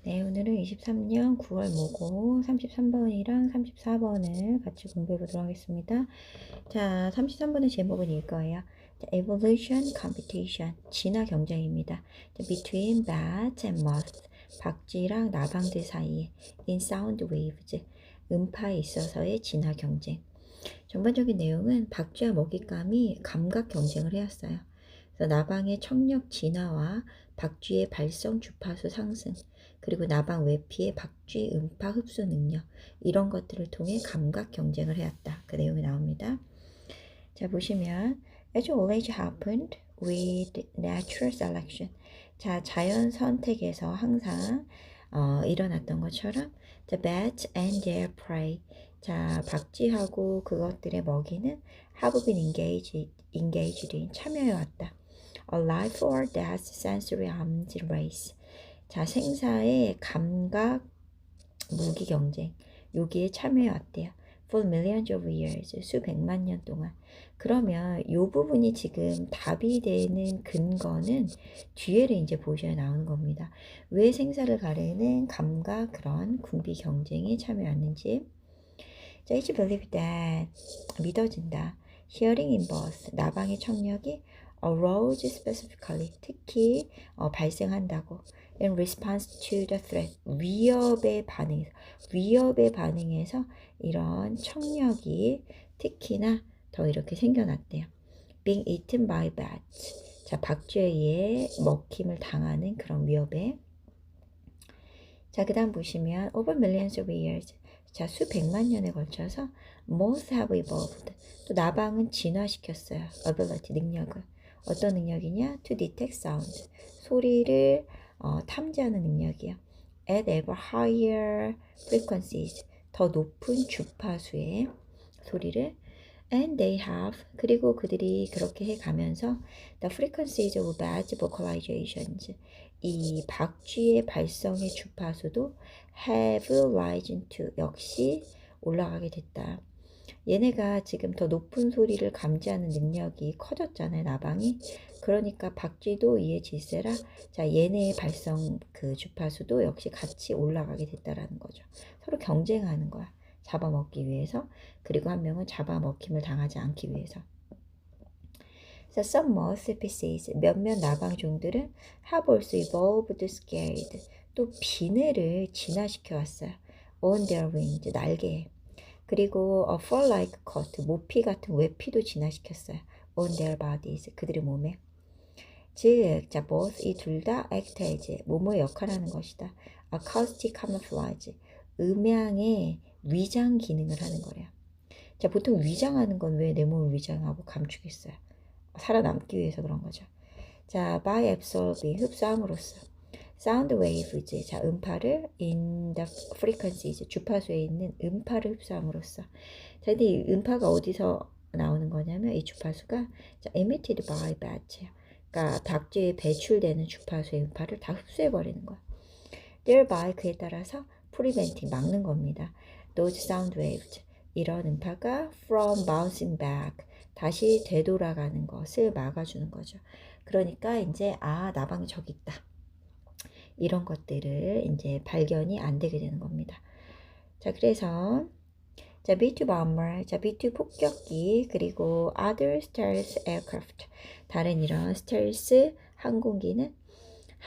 네, 오늘은 23년 9월 모고 33번이랑 34번을 같이 공부해 보도록 하겠습니다. 자, 33번의 제목은 이거예요. 자, Evolution Competition, 진화 경쟁입니다. 자, Between bats and moths, 박쥐랑 나방들 사이에 in sound waves, 음파에 있어서의 진화 경쟁. 전반적인 내용은 박쥐와 먹잇감이 감각 경쟁을 해왔어요. 그래서 나방의 청력 진화와 박쥐의 발성 주파수 상승, 그리고 나방 외피의 박쥐 음파 흡수 능력, 이런 것들을 통해 감각 경쟁을 해왔다. 그 내용이 나옵니다. 자, 보시면 as always happened with natural selection. 자, 자연 선택에서 항상 일어났던 것처럼 the bats and their prey. 자, 박쥐하고 그것들의 먹이는 have been engaged in 참여해 왔다. A life or death sensory arms race. 자, 생사의 감각 무기 경쟁. 여기에 참여해 왔대요. For millions of years. 수백만 년 동안. 그러면 이 부분이 지금 답이 되는 근거는 뒤에를 이제 보셔야 나오는 겁니다. 왜 생사를 가르는 감각 그런 군비 경쟁에 참여했는지. 자, each believe that. 믿어진다. Hearing in birth. 나방의 청력이 arose specifically. 특히 발생한다고. In response to the threat. 위협에 반응해서 이런 청력이 특히나 더 이렇게 생겨났대요. Being eaten by bats. 자, 박쥐에 의해 먹힘을 당하는 그런 위협에. 자, 그 다음 보시면 over millions of years. 자, 수백만 년에 걸쳐서 moths have evolved. 또 나방은 진화시켰어요. ability, 능력을. 어떤 능력이냐? To detect sound. 소리를 탐지하는 능력이요. At ever higher frequencies. 더 높은 주파수의 소리를. And they have. 그리고 그들이 그렇게 해가면서 the frequencies of bats vocalizations. 이 박쥐의 발성의 주파수도 have risen to. 역시 올라가게 됐다. 얘네가 지금 더 높은 소리를 감지하는 능력이 커졌잖아요, 나방이. 그러니까 박쥐도 이에 질세라. 자, 얘네의 발성 그 주파수도 역시 같이 올라가게 됐다라는 거죠. 서로 경쟁하는 거야. 잡아먹기 위해서. 그리고 한 명은 잡아먹힘을 당하지 않기 위해서. So some moth species, 몇몇 나방종들은 have also evolved scared. 또 비늘을 진화시켜 왔어요. On their wings, 날개에. 그리고 fur-like coat, 모피 같은 외피도 진화시켰어요. On their bodies, 그들의 몸에. 즉, 자, both 이 둘 다 act as, 뭐뭐의 역할하는 것이다. acoustic camouflage, 음향의 위장 기능을 하는 거래요. 자, 보통 위장하는 건 왜 내 몸을 위장하고 감추겠어요? 살아남기 위해서 그런 거죠. 자, by absorbing, 흡수함으로써. sound waves, 자, 음파를 in the frequencies, 주파수에 있는 음파를 흡수함으로써. 자, 근데 이 음파가 어디서 나오는 거냐면 이 주파수가 자, emitted by bats. 그러니까 박쥐에 배출되는 주파수의 음파를 다 흡수해버리는 거야. thereby, 그에 따라서 preventing, 막는 겁니다. those sound waves, 이런 음파가 from bouncing back, 다시 되돌아가는 것을 막아주는 거죠. 그러니까 이제 나방이 저기 있다. 이런 것들을 이제 발견이 안 되게 되는 겁니다. 자, 그래서 자, B-2 bomber, 자, B-2 폭격기, 그리고 other stealth aircraft, 다른 이런 스텔스 항공기는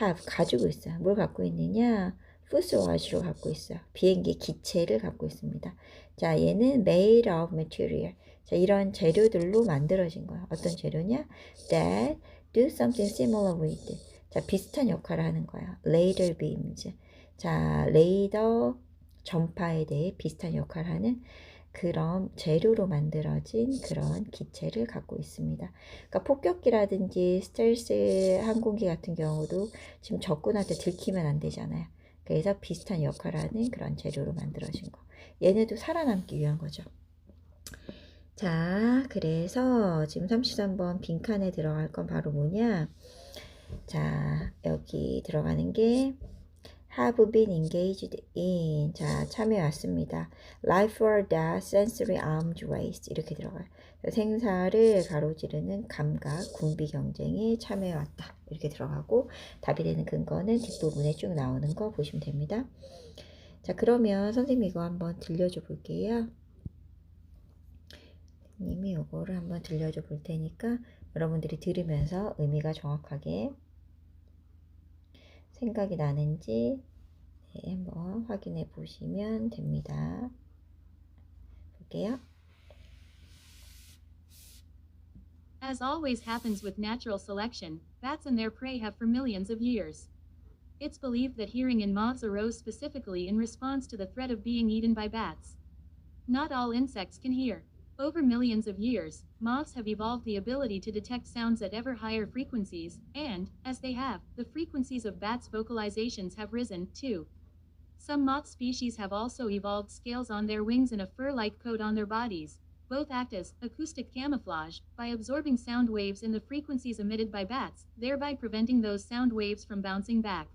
have, 가지고 있어요. 뭘 갖고 있느냐? fuselage로 갖고 있어요. 비행기 기체를 갖고 있습니다. 자, 얘는 made of material. 자, 이런 재료들로 만들어진 거야. 어떤 재료냐? That do something similar with. 자, 비슷한 역할을 하는 거야. laser beams. 자, 레이더 전파에 대해 비슷한 역할을 하는 그런 재료로 만들어진 그런 기체를 갖고 있습니다. 그러니까 폭격기라든지 스텔스 항공기 같은 경우도 지금 적군한테 들키면 안 되잖아요. 그래서 비슷한 역할을 하는 그런 재료로 만들어진 거. 얘네도 살아남기 위한 거죠. 자, 그래서 지금 33번 빈칸에 들어갈 건 바로 뭐냐? 자, 여기 들어가는 게 have been engaged in. 자, 참여해 왔습니다. Life or death sensory arms race. 이렇게 들어가요. 생사를 가로지르는 감각, 군비 경쟁에 참여해 왔다. 이렇게 들어가고 답이 되는 근거는 뒷부분에 쭉 나오는 거 보시면 됩니다. 자, 그러면 선생님 이거 한번 들려줘 볼게요. 선생님이 이거를 한번 들려줘 볼 테니까 여러분들이 들으면서 의미가 정확하게 생각이 나는지 네, 한번 확인해 보시면 됩니다. 볼게요. As always happens with natural selection, bats and their prey have for millions of years. It's believed that hearing in moths arose specifically in response to the threat of being eaten by bats. Not all insects can hear. Over millions of years, moths have evolved the ability to detect sounds at ever higher frequencies, and, as they have, the frequencies of bats' vocalizations have risen, too. Some moth species have also evolved scales on their wings and a fur-like coat on their bodies. Both act as acoustic camouflage by absorbing sound waves in the frequencies emitted by bats, thereby preventing those sound waves from bouncing back.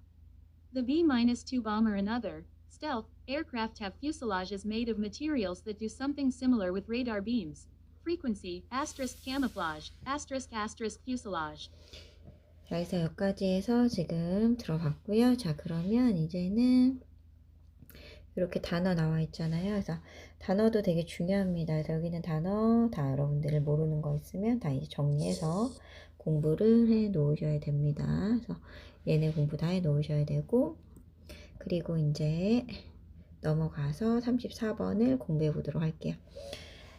The B-2 bomber and other stealth aircraft have fuselages made of materials that do something similar with radar beams. Frequency *camouflage fuselage. 자, 그래서 여기까지 해서 지금 들어봤고요. 자, 그러면 이제는 이렇게 단어 나와 있잖아요. 그래서 단어도 되게 중요합니다. 그래서 여기는 단어 다 여러분들 모르는 거 있으면 다 이제 정리해서 공부를 해 놓으셔야 됩니다. 그래서 얘네 공부 다 해 놓으셔야 되고, 그리고 이제 넘어가서 34번을 공부해 보도록 할게요.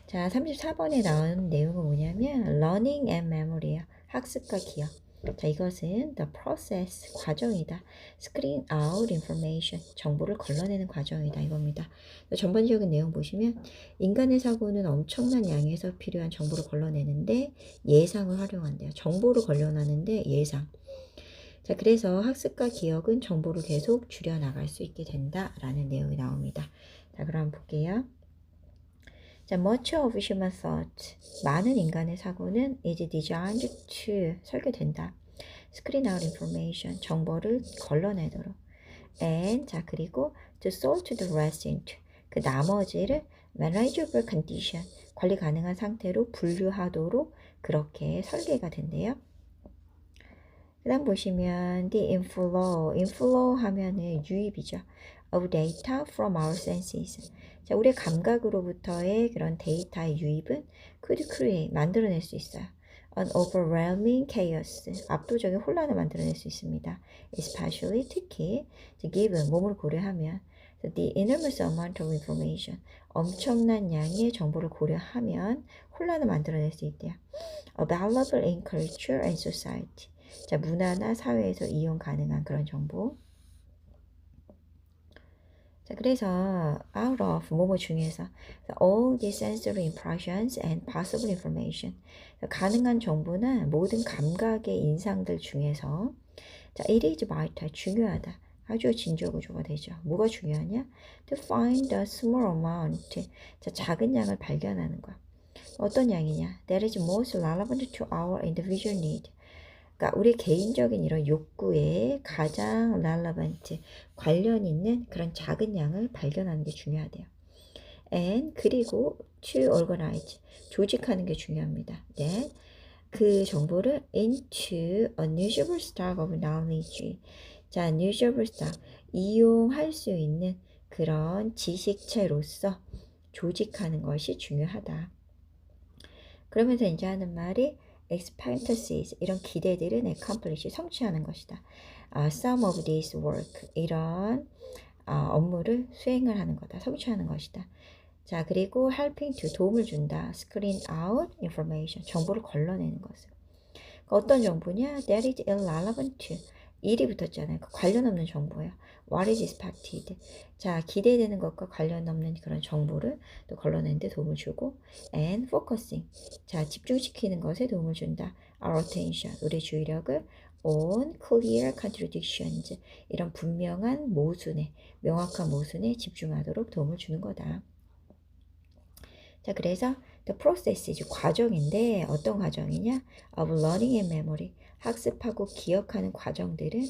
자, 34번에 나온 내용은 뭐냐면 learning and memory예요. 학습과 기억. 자, 이것은 the process, 과정이다. screen out information, 정보를 걸러내는 과정이다. 이겁니다. 전반적인 내용 보시면 인간의 사고는 엄청난 양에서 필요한 정보를 걸러내는데 예상을 활용한대요. 정보를 걸러내는데 예상. 자, 그래서 학습과 기억은 정보를 계속 줄여나갈 수 있게 된다라는 내용이 나옵니다. 자, 그럼 볼게요. 자, much of human thought, 많은 인간의 사고는 is designed to, 설계된다. screen out information, 정보를 걸러내도록. and, 자, 그리고 to sort the rest into, 그 나머지를 manageable condition, 관리 가능한 상태로 분류하도록 그렇게 설계가 된대요. 그 다음 보시면 the inflow 하면은 유입이죠. of data from our senses. 자, 우리의 감각으로부터의 그런 데이터의 유입은 could create, 만들어낼 수 있어요. an overwhelming chaos, 압도적인 혼란을 만들어낼 수 있습니다. especially, 특히, given, 몸을 고려하면 the enormous amount of information, 엄청난 양의 정보를 고려하면 혼란을 만들어낼 수 있대요. available in culture and society. 자, 문화나 사회에서 이용 가능한 그런 정보. 자, 그래서 out of 뭐뭐 중에서 all the sensory impressions and possible information, 가능한 정보나 모든 감각의 인상들 중에서 자, it is vital, 중요하다. 아주 진저구조가 되죠. 뭐가 중요하냐? To find the small amount, 자, 작은 양을 발견하는 거야. 어떤 양이냐? That is most relevant to our individual need. 그러니까 우리 개인적인 이런 욕구에 가장 relevant, 관련 있는 그런 작은 양을 발견하는 게 중요하대요. and, 그리고 to organize, 조직하는 게 중요합니다. then, 그 정보를 into a usable stock of knowledge. 자, usable stock, 이용할 수 있는 그런 지식체로서 조직하는 것이 중요하다. 그러면서 이제 하는 말이 expectancies, 이런 기대들은 accomplish, 성취하는 것이다. some of this work, 이런 업무를 수행을 하는 거다. 성취하는 것이다. 자, 그리고 helping to, 도움을 준다. screen out information, 정보를 걸러내는 것을. 어떤 정보냐? that is irrelevant to, 일이 붙었잖아요. 관련 없는 정보예요. what is expected. 자, 기대되는 것과 관련 없는 그런 정보를 또 걸러내는 데 도움을 주고, and focusing. 자, 집중시키는 것에 도움을 준다. our attention, 우리 주의력을 on clear contradictions, 이런 분명한 모순에, 명확한 모순에 집중하도록 도움을 주는 거다. 자, 그래서 the process, 과정인데 어떤 과정이냐? of learning and memory, 학습하고 기억하는 과정들은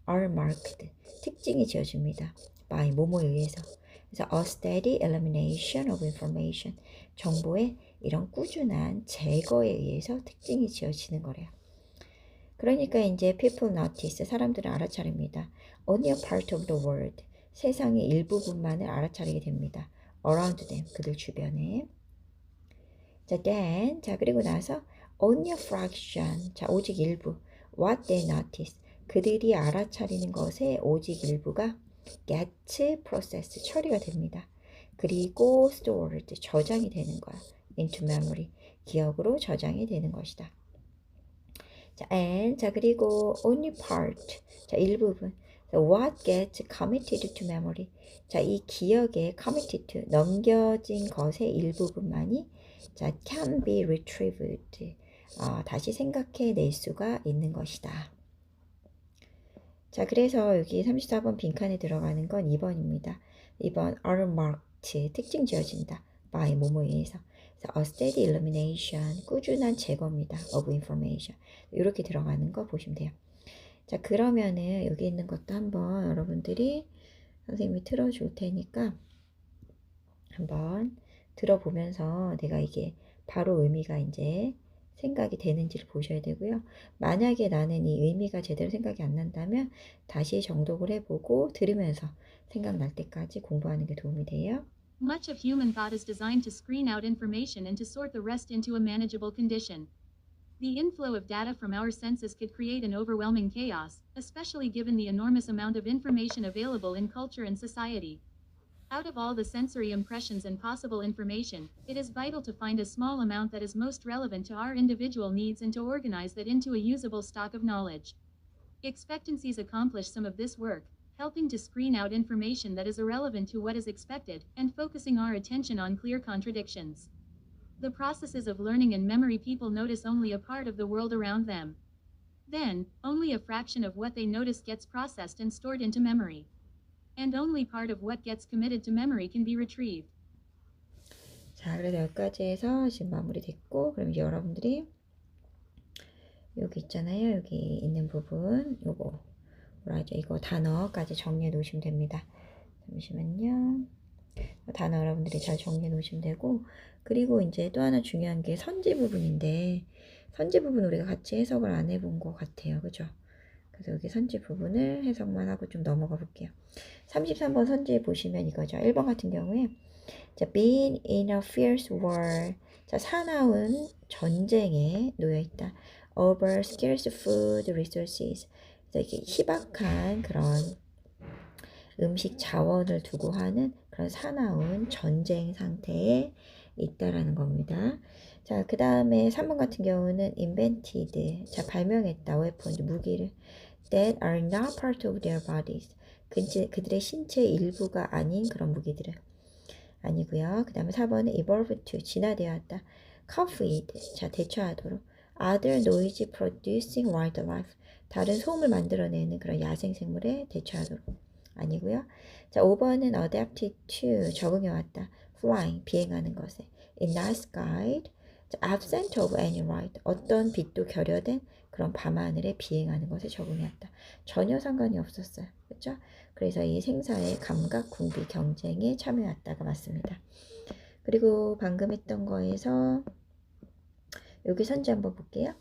are marked. 특징이 지어집니다. by 뭐뭐에 의해서. 그래서 a steady elimination of information. 정보의 이런 꾸준한 제거에 의해서 특징이 지어지는 거래요. 그러니까 이제 people notice, 사람들은 알아차립니다. only a part of the world. 세상의 일부분만을 알아차리게 됩니다. around them, 그들 주변에. 자, then, 자, 그리고 나서 only a fraction, 자, 오직 일부. what they notice, 그들이 알아차리는 것의 오직 일부가 gets processed, 처리가 됩니다. 그리고 stored, 저장이 되는 거야. into memory, 기억으로 저장이 되는 것이다. 자, and, 자, 그리고 only part, 자, 일부분. So what gets committed to memory, 자, 이 기억에 committed to, 넘겨진 것의 일부분만이 자, can be retrieved, 다시 생각해낼 수가 있는 것이다. 자, 그래서 여기 34번 빈칸에 들어가는 건 2번입니다. 2번 are marked, 특징 지어진다. by 뭐뭐에 의해서. a steady elimination, 꾸준한 제거입니다. of information. 이렇게 들어가는 거 보시면 돼요. 자, 그러면은 여기 있는 것도 한번 여러분들이 선생님이 틀어줄 테니까 한번 들어보면서 내가 이게 바로 의미가 이제 생각이 되는지를 보셔야 되고요. 만약에 나는 이 의미가 제대로 생각이 안 난다면 다시 정독을 해보고 들으면서 생각날 때까지 공부하는 게 도움이 돼요. Much of human thought is designed to screen out information and to sort the rest into a manageable condition. The inflow of data from our senses could create an overwhelming chaos, especially given the enormous amount of information available in culture and society. Out of all the sensory impressions and possible information, it is vital to find a small amount that is most relevant to our individual needs and to organize that into a usable stock of knowledge. Expectancies accomplish some of this work, helping to screen out information that is irrelevant to what is expected, and focusing our attention on clear contradictions. The processes of learning and memory, people notice only a part of the world around them. Then, only a fraction of what they notice gets processed and stored into memory. And only part of what gets committed to memory can be retrieved. 자, 그래서 여기까지 해서 지금 마무리됐고, 그럼 이제 여러분들이 여기 있잖아요. 여기 있는 부분, 요거 뭐라 하죠? 이거 단어까지 정리해 놓으시면 됩니다. 잠시만요. 단어 여러분들이 잘 정리해 놓으시면 되고, 그리고 이제 또 하나 중요한 게 선지 부분인데, 선지 부분 우리가 같이 해석을 안 해본 것 같아요. 그죠? 그래서 여기 선지 부분을 해석만 하고 좀 넘어가 볼게요. 33번 선지 보시면 이거죠. 1번 같은 경우에 자, being in a fierce war, 자, 사나운 전쟁에 놓여 있다. over scarce food resources, 그래서 이게 희박한 그런 음식 자원을 두고 하는 그런 사나운 전쟁 상태에 있다라는 겁니다. 자, 그 다음에 3번 같은 경우는 invented, 자, 발명했다. weapon, 무기를 that are not part of their bodies, 그들의 신체의 일부가 아닌 그런 무기들은 아니고요. 그 다음에 4번은 evolve to, 진화되었다. copied, 자, 대처하도록 other noise producing wildlife, 다른 소음을 만들어내는 그런 야생생물에 대처하도록 아니고요. 자, 5번은 adapted to, 적응해왔다. flying, 비행하는 것에 in night sky, absent of any light, 어떤 빛도 결여된 그런 밤하늘에 비행하는 것에 적응해왔다. 전혀 상관이 없었어요. 그렇죠? 그래서 이 생사의 감각 궁비 경쟁에 참여했다가 맞습니다. 그리고 방금 했던 거에서 여기 선지 한번 볼게요.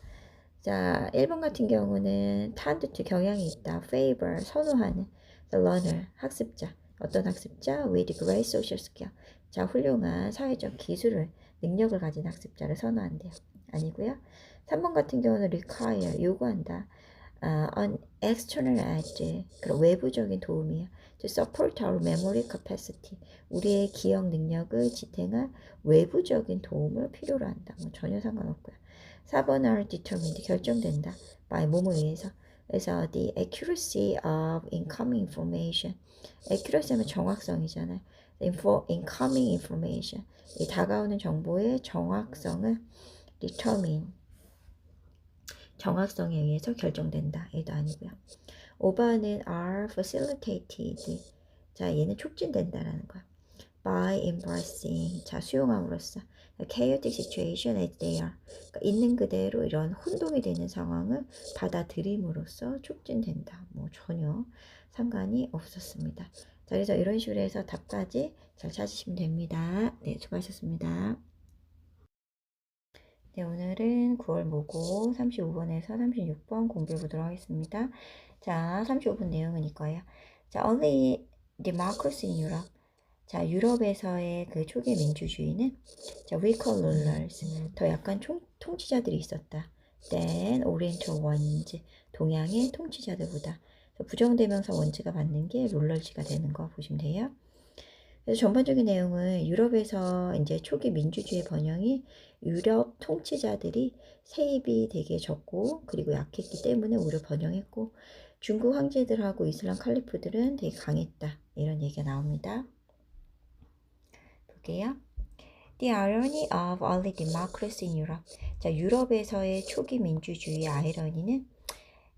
자, 1번 같은 경우는 tend to, 경향이 있다. favor, 선호하는 the learner, 학습자. 어떤 학습자? with great social skill, 자, 훌륭한 사회적 기술을, 능력을 가진 학습자를 선호한대요. 아니고요. 3번 같은 경우는 require, 요구한다. an external aid, 그런 외부적인 도움이에요. to support our memory capacity, 우리의 기억 능력을 지탱할 외부적인 도움을 필요로 한다. 뭐 전혀 상관없고요. 4번 are determined, 결정된다. by 뭐뭐에 의해서. 그래서 the accuracy of incoming information, accuracy 하면 정확성이잖아요. incoming information, 이 다가오는 정보의 정확성을 determine, 정확성에 의해서 결정된다. 얘도 아니고요. 5번은 are facilitated, 자, 얘는 촉진된다라는 거야. by embracing. 자, 수용함으로써 chaotic situation as they are. 그러니까 있는 그대로 이런 혼동이 되는 상황을 받아들임으로써 촉진된다. 뭐 전혀 상관이 없었습니다. 자, 그래서 이런 식으로 해서 답까지 잘 찾으시면 됩니다. 네, 수고하셨습니다. 네, 오늘은 9월 모고 35번에서 36번 공부해 보도록 하겠습니다. 자, 35번 내용은 이거예요. 자, only democracy in Europe. 자, 유럽에서의 그 초기 민주주의는 자, weaker rulers. 더 약간 통치자들이 있었다. than oriental ones. 동양의 통치자들보다. 부정대명사 원지가 받는 게 룰러지가 되는 거 보시면 돼요. 그래서 전반적인 내용은 유럽에서 이제 초기 민주주의 번영이 유럽 통치자들이 세입이 되게 적고 그리고 약했기 때문에 오히려 번영했고 중국 황제들하고 이슬람 칼리프들은 되게 강했다. 이런 얘기가 나옵니다. 볼게요. The irony of early democracy in Europe. 자, 유럽에서의 초기 민주주의의 아이러니는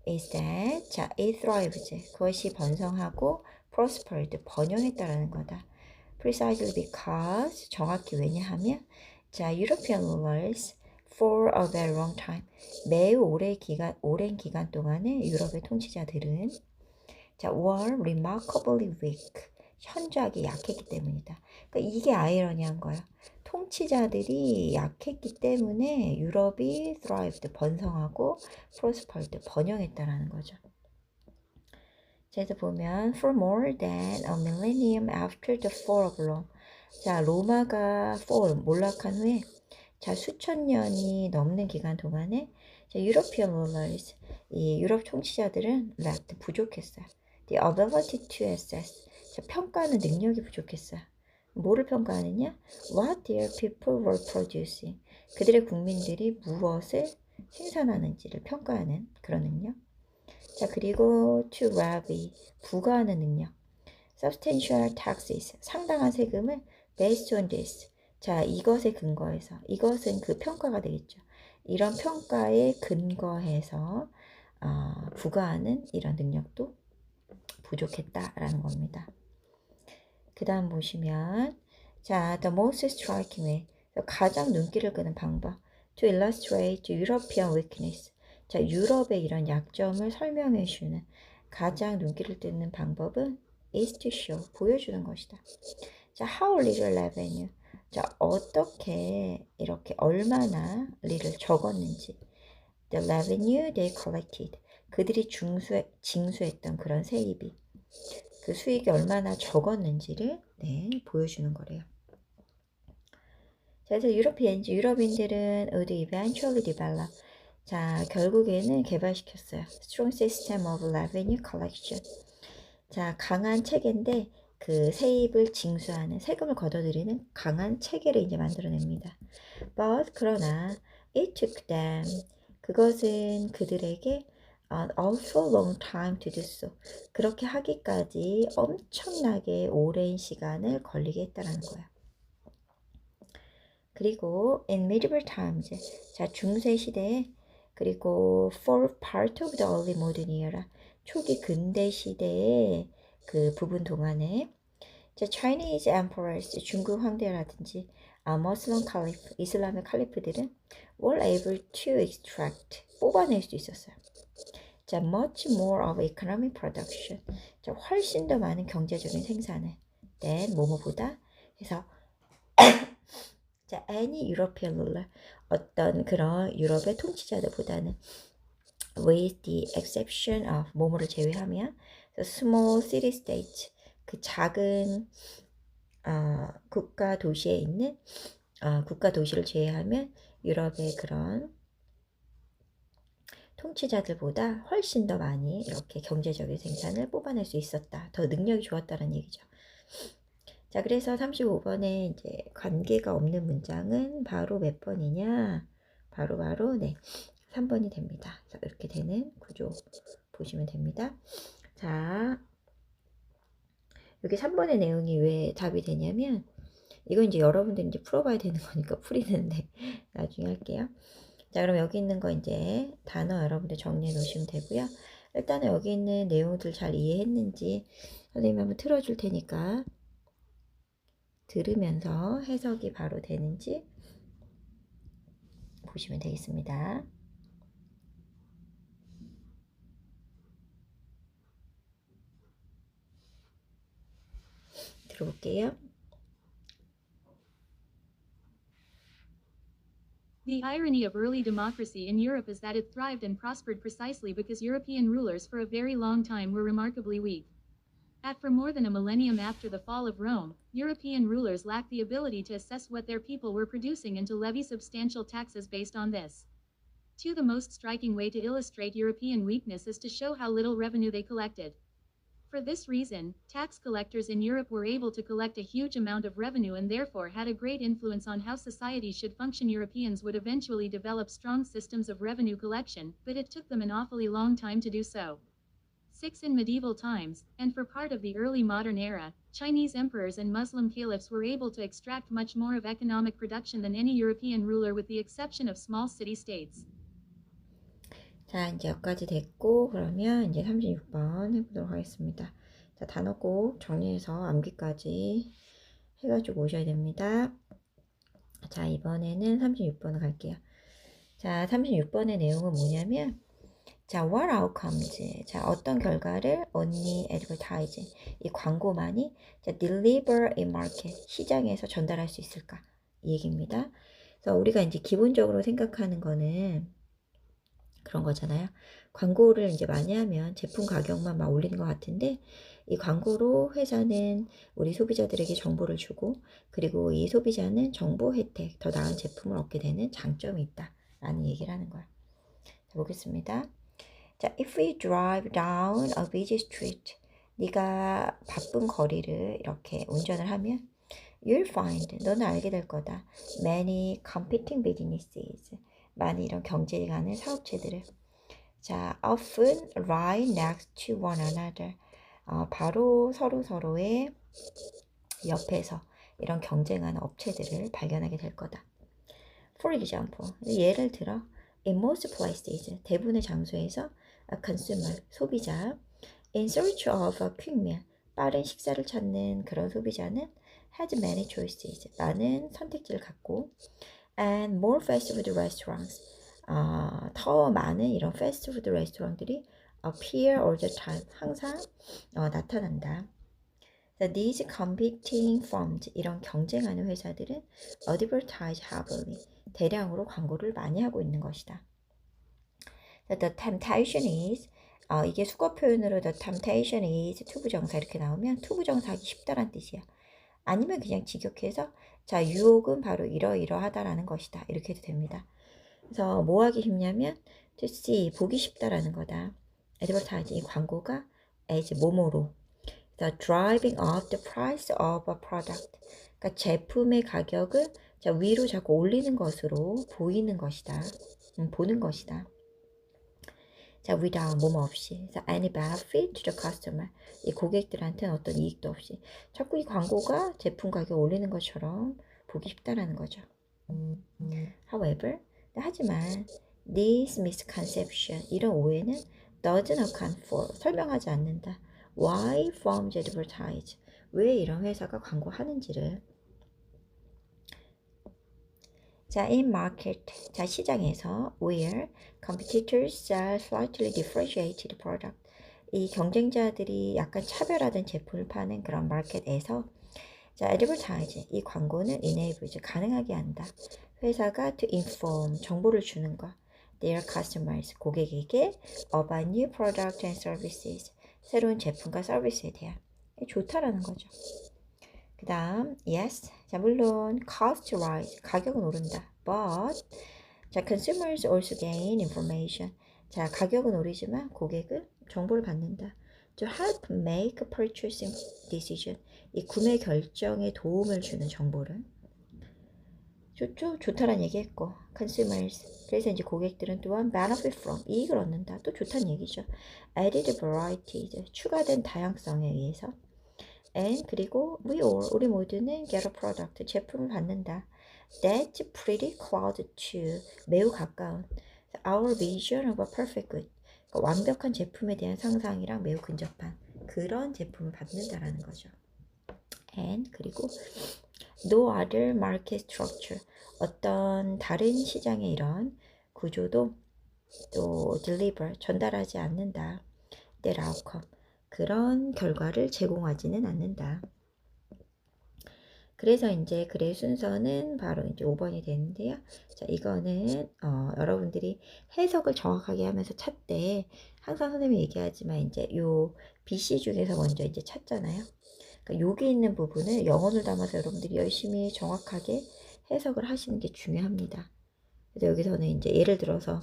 is that 자, it thrives. 그것이 번성하고 prospered. 번영했다라는 거다. Precisely because 정확히 왜냐하면 자, European rulers for a very long time 매우 오랜 기간 동안에 유럽의 통치자들은 자, were remarkably weak 현저하게 약했기 때문이다. 그러니까 이게 아이러니한 거야. 통치자들이 약했기 때문에 유럽이 thrived 번성하고 prospered 번영했다라는 거죠. 그래서 보면 for more than a millennium after the fall of Rome. 자, 로마가 fall 몰락한 후에 자, 수천 년이 넘는 기간 동안에 자, European rulers 이 유럽 통치자들은 left 부족했어요. The ability to assess 자, 평가하는 능력이 부족했어요. 뭐를 평가하느냐? What their people were producing 그들의 국민들이 무엇을 생산하는지를 평가하는 그런 능력. 자, 그리고 to levy 부과하는 능력. substantial taxes 상당한 세금을 based on this 자, 이것에 근거해서 이것은 그 평가가 되겠죠. 이런 평가에 근거해서 부과하는 이런 능력도 부족했다라는 겁니다. 그 다음 보시면 자, the most striking way 가장 눈길을 끄는 방법 to illustrate European weakness 자, 유럽의 이런 약점을 설명해 주는 가장 눈길을 끄는 방법은 is to show 보여주는 것이다. 자, how little revenue 자, 어떻게 이렇게 얼마나 리를 적었는지 the revenue they collected 그들이 징수했던 그런 세입이 그 수익이 얼마나 적었는지를 네, 보여주는 거래요. 자, 그래서 유럽인들은 would eventually develop 자, 결국에는 개발시켰어요. Strong system of revenue collection 자, 강한 체계인데 그 세입을 징수하는 세금을 걷어들이는 강한 체계를 이제 만들어냅니다. But 그러나 it took them 그것은 그들에게 an awful long time to do so 그렇게 하기까지 엄청나게 오랜 시간을 걸리게 했다라는 거야. 그리고 in medieval times 자, 중세 시대에 그리고 for part of the early modern era 초기 근대 시대의 그 부분 동안에 자, Chinese emperors 중국 황제라든지 Muslim caliph 이슬람의 칼리프들은 were able to extract 뽑아낼 수 있었어요. 자, much more of economic production 자, 훨씬 더 많은 경제적인 생산을 than 뭐뭐보다 해서 자, any European ruler 어떤 그런 유럽의 통치자들보다는 with the exception of 뭐뭐를 제외하면 small city states 그 작은 국가 도시에 있는 국가 도시를 제외하면 유럽의 그런 통치자들보다 훨씬 더 많이 이렇게 경제적인 생산을 뽑아낼 수 있었다. 더 능력이 좋았다는 얘기죠. 자, 그래서 35번에 이제 관계가 없는 문장은 바로 몇 번이냐? 바로 네, 3번이 됩니다. 자, 이렇게 되는 구조 보시면 됩니다. 자, 여기 3번의 내용이 왜 답이 되냐면 이건 이제 여러분들이 이제 풀어봐야 되는 거니까 풀이는데 나중에 할게요. 자, 그럼 여기 있는 거 이제 단어 여러분들 정리해 놓으시면 되고요. 일단은 여기 있는 내용들 잘 이해했는지 선생님이 한번 틀어줄 테니까 들으면서 해석이 바로 되는지 보시면 되겠습니다. 들어볼게요. The irony of early democracy in Europe is that it thrived and prospered precisely because European rulers for a very long time were remarkably weak. For more than a millennium after the fall of Rome, European rulers lacked the ability to assess what their people were producing and to levy substantial taxes based on this. The most striking way to illustrate European weakness is to show how little revenue they collected. For this reason, tax collectors in Europe were able to collect a huge amount of revenue and therefore had a great influence on how society should function. Europeans would eventually develop strong systems of revenue collection, but it took them an awfully long time to do so. In medieval times, and for part of the early modern era, Chinese emperors and Muslim caliphs were able to extract much more of economic production than any European ruler with the exception of small city-states. 자, 이제 여기까지 됐고, 그러면 이제 36번 해보도록 하겠습니다. 자, 단어 꼭 정리해서 암기까지 해가지고 오셔야 됩니다. 자, 이번에는 36번을 갈게요. 자, 36번의 내용은 뭐냐면, 자, what outcomes? 자, 어떤 결과를 only advertising, 이 광고만이 자, deliver in market, 시장에서 전달할 수 있을까? 이 얘기입니다. 그래서 우리가 이제 기본적으로 생각하는 거는 그런 거잖아요. 광고를 이제 많이 하면 제품 가격만 막 올리는 것 같은데 이 광고로 회사는 우리 소비자들에게 정보를 주고 그리고 이 소비자는 정보 혜택, 더 나은 제품을 얻게 되는 장점이 있다 라는 얘기를 하는 거야. 자, 보겠습니다. 자, if we drive down a busy street, 네가 바쁜 거리를 이렇게 운전을 하면 you'll find, 너는 알게 될 거다. many competing businesses, 많은 이런 경쟁이 가는 사업체들을. 자, often right next to one another, 바로 서로의 옆에서 이런 경쟁하는 업체들을 발견하게 될 거다. For example, 예를 들어 in most places, 대부분의 장소에서 a consumer, 소비자 in search of a quick meal, 빠른 식사를 찾는 그런 소비자는 has many choices, 많은 선택지를 갖고 and more fast food restaurants, 더 많은 이런 패스트푸드 레스토랑들이 appear all the time, 항상 나타난다. These competing firms, 이런 경쟁하는 회사들은 advertise heavily, 대량으로 광고를 많이 하고 있는 것이다. The temptation is, 이게 수거 표현으로 the temptation is 투부정사 이렇게 나오면 투부정사 하기 쉽다란 뜻이야. 아니면 그냥 직역해서 자, 유혹은 바로 이러이러하다라는 것이다. 이렇게 해도 됩니다. 그래서 뭐 하기 쉽냐면 to see, 보기 쉽다라는 거다. advertise, 이 광고가 as 뭐뭐로 the driving up the price of a product, 그러니까 제품의 가격을 자, 위로 자꾸 올리는 것으로 보이는 것이다. 보는 것이다. 자, without 뭐뭐 없이, 자, any benefit to the customer, 이 고객들한테는 어떤 이익도 없이 자꾸 이 광고가 제품 가격 올리는 것처럼 보기 쉽다라는 거죠. However, 하지만 this misconception, 이런 오해는 doesn't account for, 설명하지 않는다. Why firms advertise, 왜 이런 회사가 광고하는지를. 자, in market, 자, 시장에서 where competitors sell slightly differentiated product, 이 경쟁자들이 약간 차별화된 제품을 파는 그런 마켓에서 자, advertise, 이 광고는 enable, 가능하게 한다. 회사가 to inform, 정보를 주는 거. Their customers, 고객에게 of a new product and services, 새로운 제품과 서비스에 대한. 좋다라는 거죠. 그 다음, yes. 자, 물론 cost rise, 가격은 오른다. But, 자, consumers also gain information. 자, 가격은 오르지만 고객은 정보를 받는다. To help make a purchasing decision, 이 구매 결정에 도움을 주는 정보를. 좋죠? 좋다란 얘기했고, consumers, 그래서 이제 고객들은 또한 benefit from, 이익을 얻는다. 또 좋다는 얘기죠. Added varieties, 추가된 다양성에 의해서. And 그리고 we all, 우리 모두는 get a product, 제품을 받는다. That's pretty close to, 매우 가까운. Our vision of a perfect good, 그러니까 완벽한 제품에 대한 상상이랑 매우 근접한 그런 제품을 받는다라는 거죠. And 그리고 No other market structure. 어떤 다른 시장의 이런 구조도 또 deliver, 전달하지 않는다. That outcome. 그런 결과를 제공하지는 않는다. 그래서 이제 글의 순서는 바로 이제 5번이 되는데요. 자, 이거는 여러분들이 해석을 정확하게 하면서 찾되 항상 선생님이 얘기하지만 이제 요 BC 중에서 먼저 이제 찾잖아요. 그러니까 여기 있는 부분을 영혼을 담아서 여러분들이 열심히 정확하게 해석을 하시는 게 중요합니다. 그래서 여기서는 이제 예를 들어서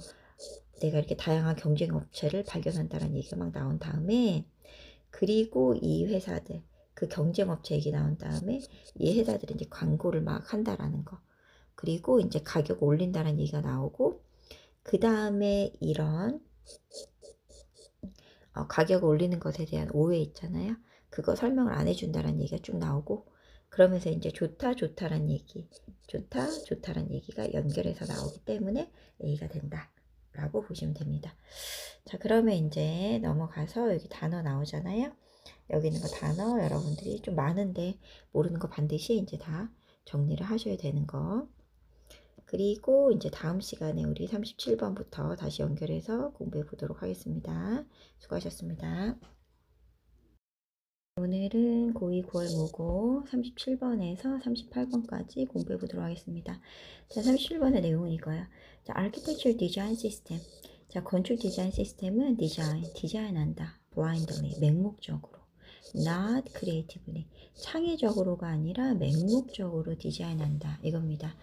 내가 이렇게 다양한 경쟁 업체를 발견한다는 얘기가 막 나온 다음에 그리고 이 회사들 그 경쟁 업체 얘기 나온 다음에 이 회사들이 이제 광고를 막 한다라는 거 그리고 이제 가격 올린다는 얘기가 나오고 그 다음에 이런 가격 올리는 것에 대한 오해 있잖아요. 그거 설명을 안 해준다는 얘기가 쭉 나오고 그러면서 이제 좋다라는 얘기 좋다라는 얘기가 연결해서 나오기 때문에 A가 된다 라고 보시면 됩니다. 자, 그러면 이제 넘어가서 여기 단어 나오잖아요. 여기 있는 거 단어 여러분들이 좀 많은데 모르는 거 반드시 이제 다 정리를 하셔야 되는 거. 그리고 이제 다음 시간에 우리 37번부터 다시 연결해서 공부해 보도록 하겠습니다. 수고하셨습니다. 오늘은 고2 9월 모고 37번에서 38번까지 공부해 보도록 하겠습니다. 자, 37번의 내용은 이거야. 자, Architecture Design System. 자, 건축 디자인 시스템은 디자인한다. blindly, 맹목적으로. not creatively, 창의적으로가 아니라 맹목적으로 디자인한다. 이겁니다.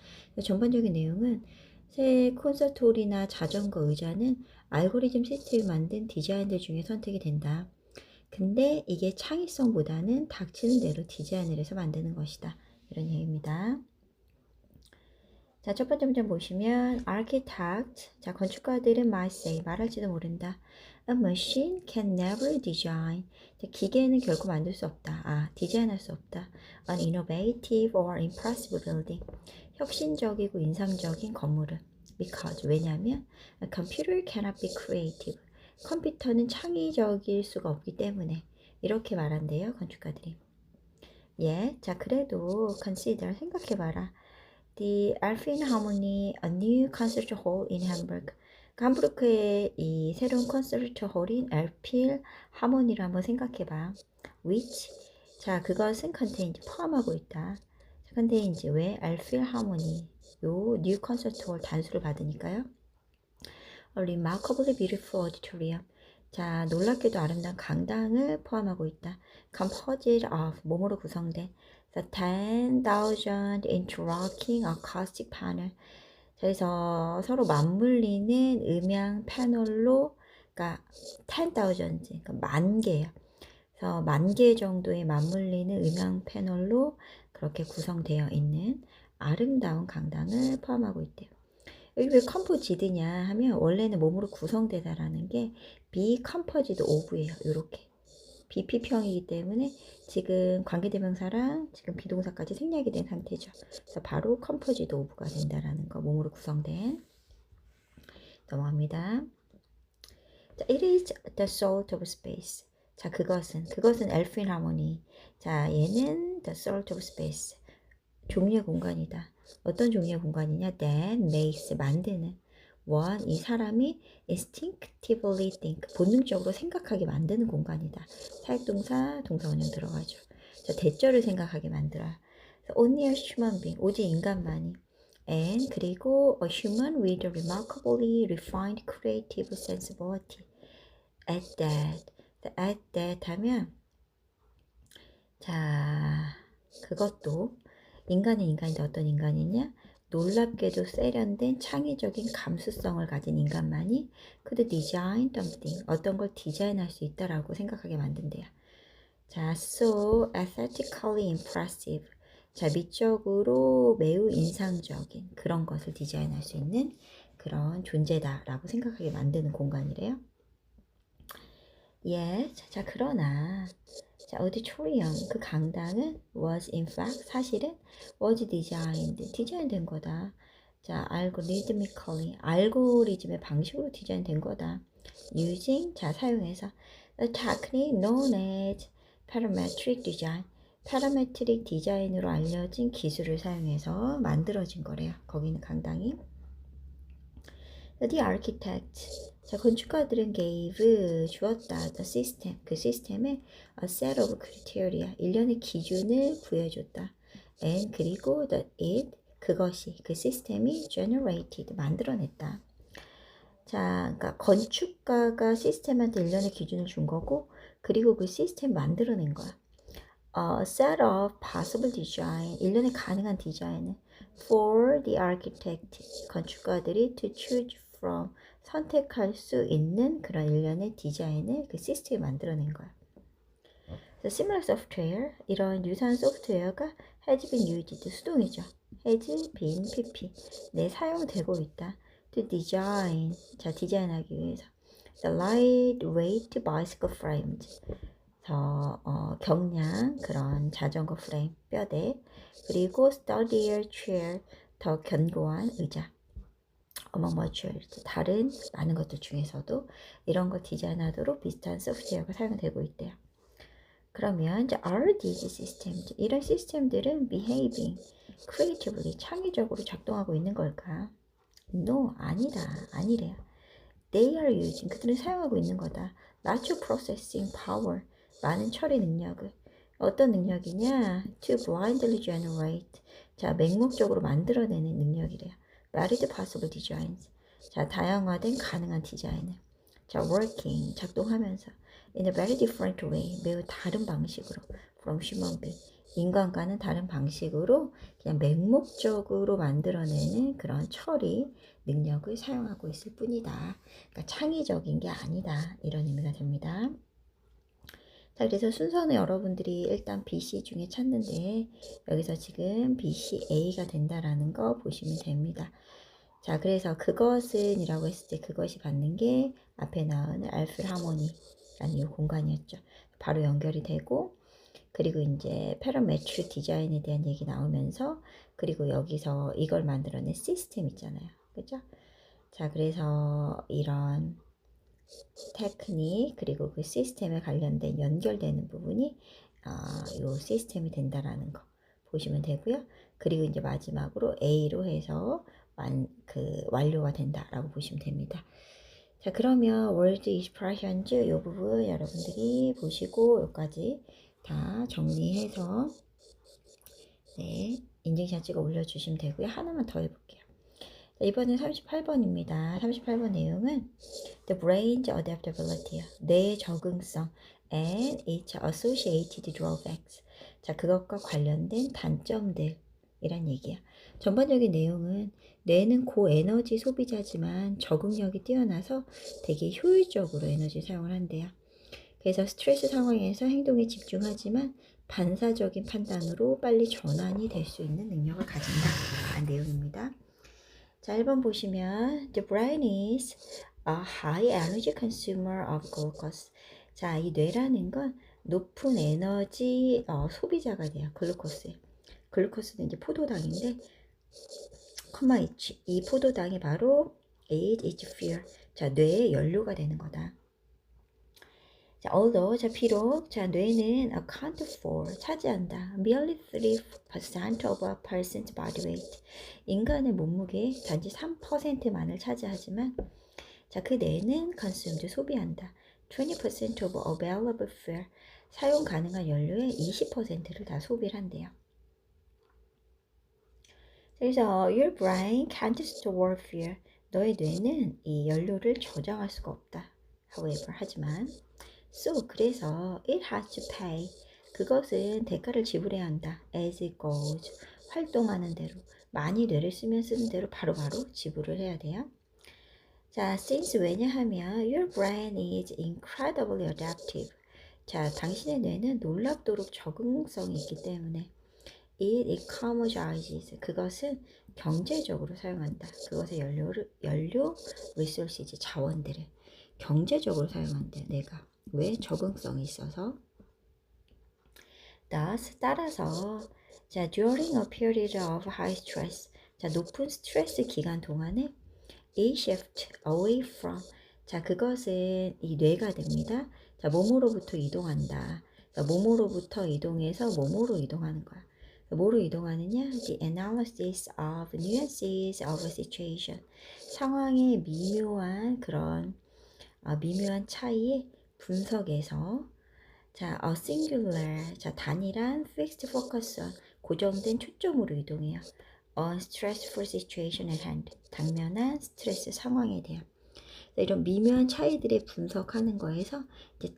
전반적인 내용은 새 콘서트 홀이나 자전거 의자는 알고리즘 시스템을 만든 디자인들 중에 선택이 된다. 근데 이게 창의성보다는 닥치는 대로 디자인을 해서 만드는 것이다. 이런 얘기입니다. 자, 첫 번째 문제 보시면 architect, 자, 건축가들은 might say, 말할지도 모른다. A machine can never design. 자, 기계는 결코 만들 수 없다. 디자인할 수 없다. An innovative or impressive building. 혁신적이고 인상적인 건물을. Because, 왜냐하면 a computer cannot be creative. 컴퓨터는 창의적일 수가 없기 때문에 이렇게 말한대요, 건축가들이. 예, 자, 그래도 consider, 생각해봐라. The Elbphilharmonie, a new concert hall in Hamburg. 함부르크의 이 새로운 콘서트 홀인 엘필하모니를 한번 생각해봐. Which, 자, 그것은 contain, 포함하고 있다. 자, 근데 이제 왜 엘필하모니, 요 new concert hall 단수를 받으니까요. A remarkably beautiful auditorium. 자, 놀랍게도 아름다운 강당을 포함하고 있다. Composite of, 몸으로 구성된 the 10,000 interlocking acoustic panel. 그래서 서로 맞물리는 음향 패널로, 그러니까 10,000, 그러니까 10,000개예요. 그래서 10,000개 정도의 맞물리는 음향 패널로 그렇게 구성되어 있는 아름다운 강당을 포함하고 있대요. 여기 왜 컴포지드냐 하면 원래는 몸으로 구성되다라는 게 비컴포지드 오브예요. 이렇게 BP형이기 때문에 지금 관계대명사랑 지금 비동사까지 생략이 된 상태죠. 그래서 바로 컴포지드 오브가 된다라는 거, 몸으로 구성된. 넘어갑니다. 자, it is the salt of space. 자, 그것은 엘필하모니. 자, 얘는 the salt of space. 종류의 공간이다. 어떤 종류의 공간이냐? That makes, 만드는. one, 이 사람이 instinctively think, 본능적으로 생각하게 만드는 공간이다. 사역동사, 동사원형 들어가죠. 자, 대절을 생각하게 만들어. Only a human being, 오직 인간만이. And, 그리고 a human with a remarkably refined creative sensibility. At that 하면, 자, 그것도 인간은 인간인데 어떤 인간이냐? 놀랍게도 세련된 창의적인 감수성을 가진 인간만이 could design something, 어떤 걸 디자인할 수 있다라고 생각하게 만든대요. 자, so aesthetically impressive. 자, 미적으로 매우 인상적인 그런 것을 디자인할 수 있는 그런 존재다라고 생각하게 만드는 공간이래요. 예, 자, 그러나 자, auditorium, 그 강당은 was in fact, 사실은 was designed, 디자인된 거다. 자, algorithmically, 알고리즘의 방식으로 디자인된 거다. using, 자, 사용해서 a technique known as parametric design, 파라메트릭 디자인으로 알려진 기술을 사용해서 만들어진 거래요. 거기는 강당이. The architect. 자, 건축가들은 gave 주었다. The system. 그 시스템에 a set of criteria. 일련의 기준을 부여줬다. And 그리고 그것이 그 시스템이 generated 만들어냈다. 자, 그러니까 건축가가 시스템한테 일련의 기준을 준 거고, 그리고 그 시스템 만들어낸 거야. A set of possible design, 일련의 가능한 디자인을 for the architect, 건축가들이 to choose from, 선택할 수 있는 그런 일련의 디자인을 그 시스템이 만들어낸 거야. So, similar software, 이런 유사한 소프트웨어가 has been used, 수동이죠. has been pp, 네, 사용되고 있다. To design, 자, 디자인하기 위해서. The lightweight bicycle frames, 경량 그런 자전거 프레임, 뼈대, 그리고 sturdier chair, 더 견고한 의자. among much 다른 많은 것들 중에서도 이런 거 디자인하도록 비슷한 소프트웨어가 사용되고 있대요. 그러면 이제 are these systems, 이런 시스템들은 behaving creatively, 창의적으로 작동하고 있는 걸까? No, 아니다, 아니래요. They are using, 그들은 사용하고 있는 거다. large processing power, 많은 처리 능력을. 어떤 능력이냐? To blindly generate, 자, 맹목적으로 만들어내는 능력이래요. varied possible designs, 자, 다양화된 가능한 디자인을. 자, working, 작동하면서 in a very different way, 매우 다른 방식으로 from human being, 인간과는 다른 방식으로 그냥 맹목적으로 만들어내는 그런 처리 능력을 사용하고 있을 뿐이다. 그러니까 창의적인 게 아니다. 이런 의미가 됩니다. 자, 그래서 순서는 여러분들이 일단 BC 중에 찾는데 여기서 지금 BCA가 된다라는 거 보시면 됩니다. 자, 그래서 그것은 이라고 했을 때 그것이 받는 게 앞에 나오는 알플 하모니라는 이 공간이었죠. 바로 연결이 되고, 그리고 이제 패러메트릭 디자인에 대한 얘기 나오면서, 그리고 여기서 이걸 만들어낸 시스템 있잖아요. 그죠? 자, 그래서 이런 테크닉, 그리고 그 시스템에 관련된 연결되는 부분이 요 시스템이 된다라는 거 보시면 되고요. 그리고 이제 마지막으로 A로 해서 완료가 된다라고 보시면 됩니다. 자, 그러면 word expressions 이 부분 여러분들이 보시고 여기까지 다 정리해서 네, 인증샷 찍어 올려주시면 되고요. 하나만 더 해볼게요. 자, 이번엔 38번입니다. 38번 내용은 the brain's adaptability, 뇌의 적응성 and its associated drawbacks, 자, 그것과 관련된 단점들이란 얘기야. 전반적인 내용은 뇌는 고에너지 소비자지만 적응력이 뛰어나서 되게 효율적으로 에너지 사용을 한대요. 그래서 스트레스 상황에서 행동에 집중하지만 반사적인 판단으로 빨리 전환이 될 수 있는 능력을 가진다라는 내용입니다. 자, 1번 보시면 the brain is a high energy consumer of glucose. 자, 이 뇌라는 건 높은 에너지 소비자가 돼요. 글루코스는 이제 포도당인데, 이 포도당이 바로 it is fuel. 자, 뇌의 연료가 되는 거다. 자, although, 자, 비록, 자, 뇌는 account for, 차지한다. merely 3% of a person's body weight. 인간의 몸무게 단지 3%만을 차지하지만, 자, 그 뇌는 consumed, 소비한다. 20% of available fuel, 사용 가능한 연료의 20%를 다 소비를 한대요. 그래서 your brain can't store fuel, 너의 뇌는 이 연료를 저장할 수가 없다. however, 하지만 So, 그래서 it has to pay, 그것은 대가를 지불해야 한다. as it goes, 활동하는 대로, 많이 뇌를 쓰면 쓰는 대로 바로바로 지불을 해야 돼요. 자, since, 왜냐하면 your brain is incredibly adaptive, 자, 당신의 뇌는 놀랍도록 적응성이 있기 때문에 it economizes, 그것은 경제적으로 사용한다. 그것의 연료 resources, 자원들을 경제적으로 사용한대, 내가. 왜? 적응성이 있어서. Thus, 따라서, 자, during a period of high stress, 자, 높은 스트레스 기간 동안에 a shift away from, 자, 그것은 이 뇌가 됩니다. 자, 몸으로부터 이동한다. 뭐뭐로부터 이동해서 뭐뭐로 이동하는 거야. 뭐로 이동하느냐? The analysis of nuances of a situation. 상황의 미묘한 그런 미묘한 차이의 분석에서 자, a singular, 자, 단일한 fixed focus on 고정된 초점으로 이동해요. On stressful situation at hand. 당면한 스트레스 상황에 대한. 이런 미묘한 차이들을 분석하는 거에서 이제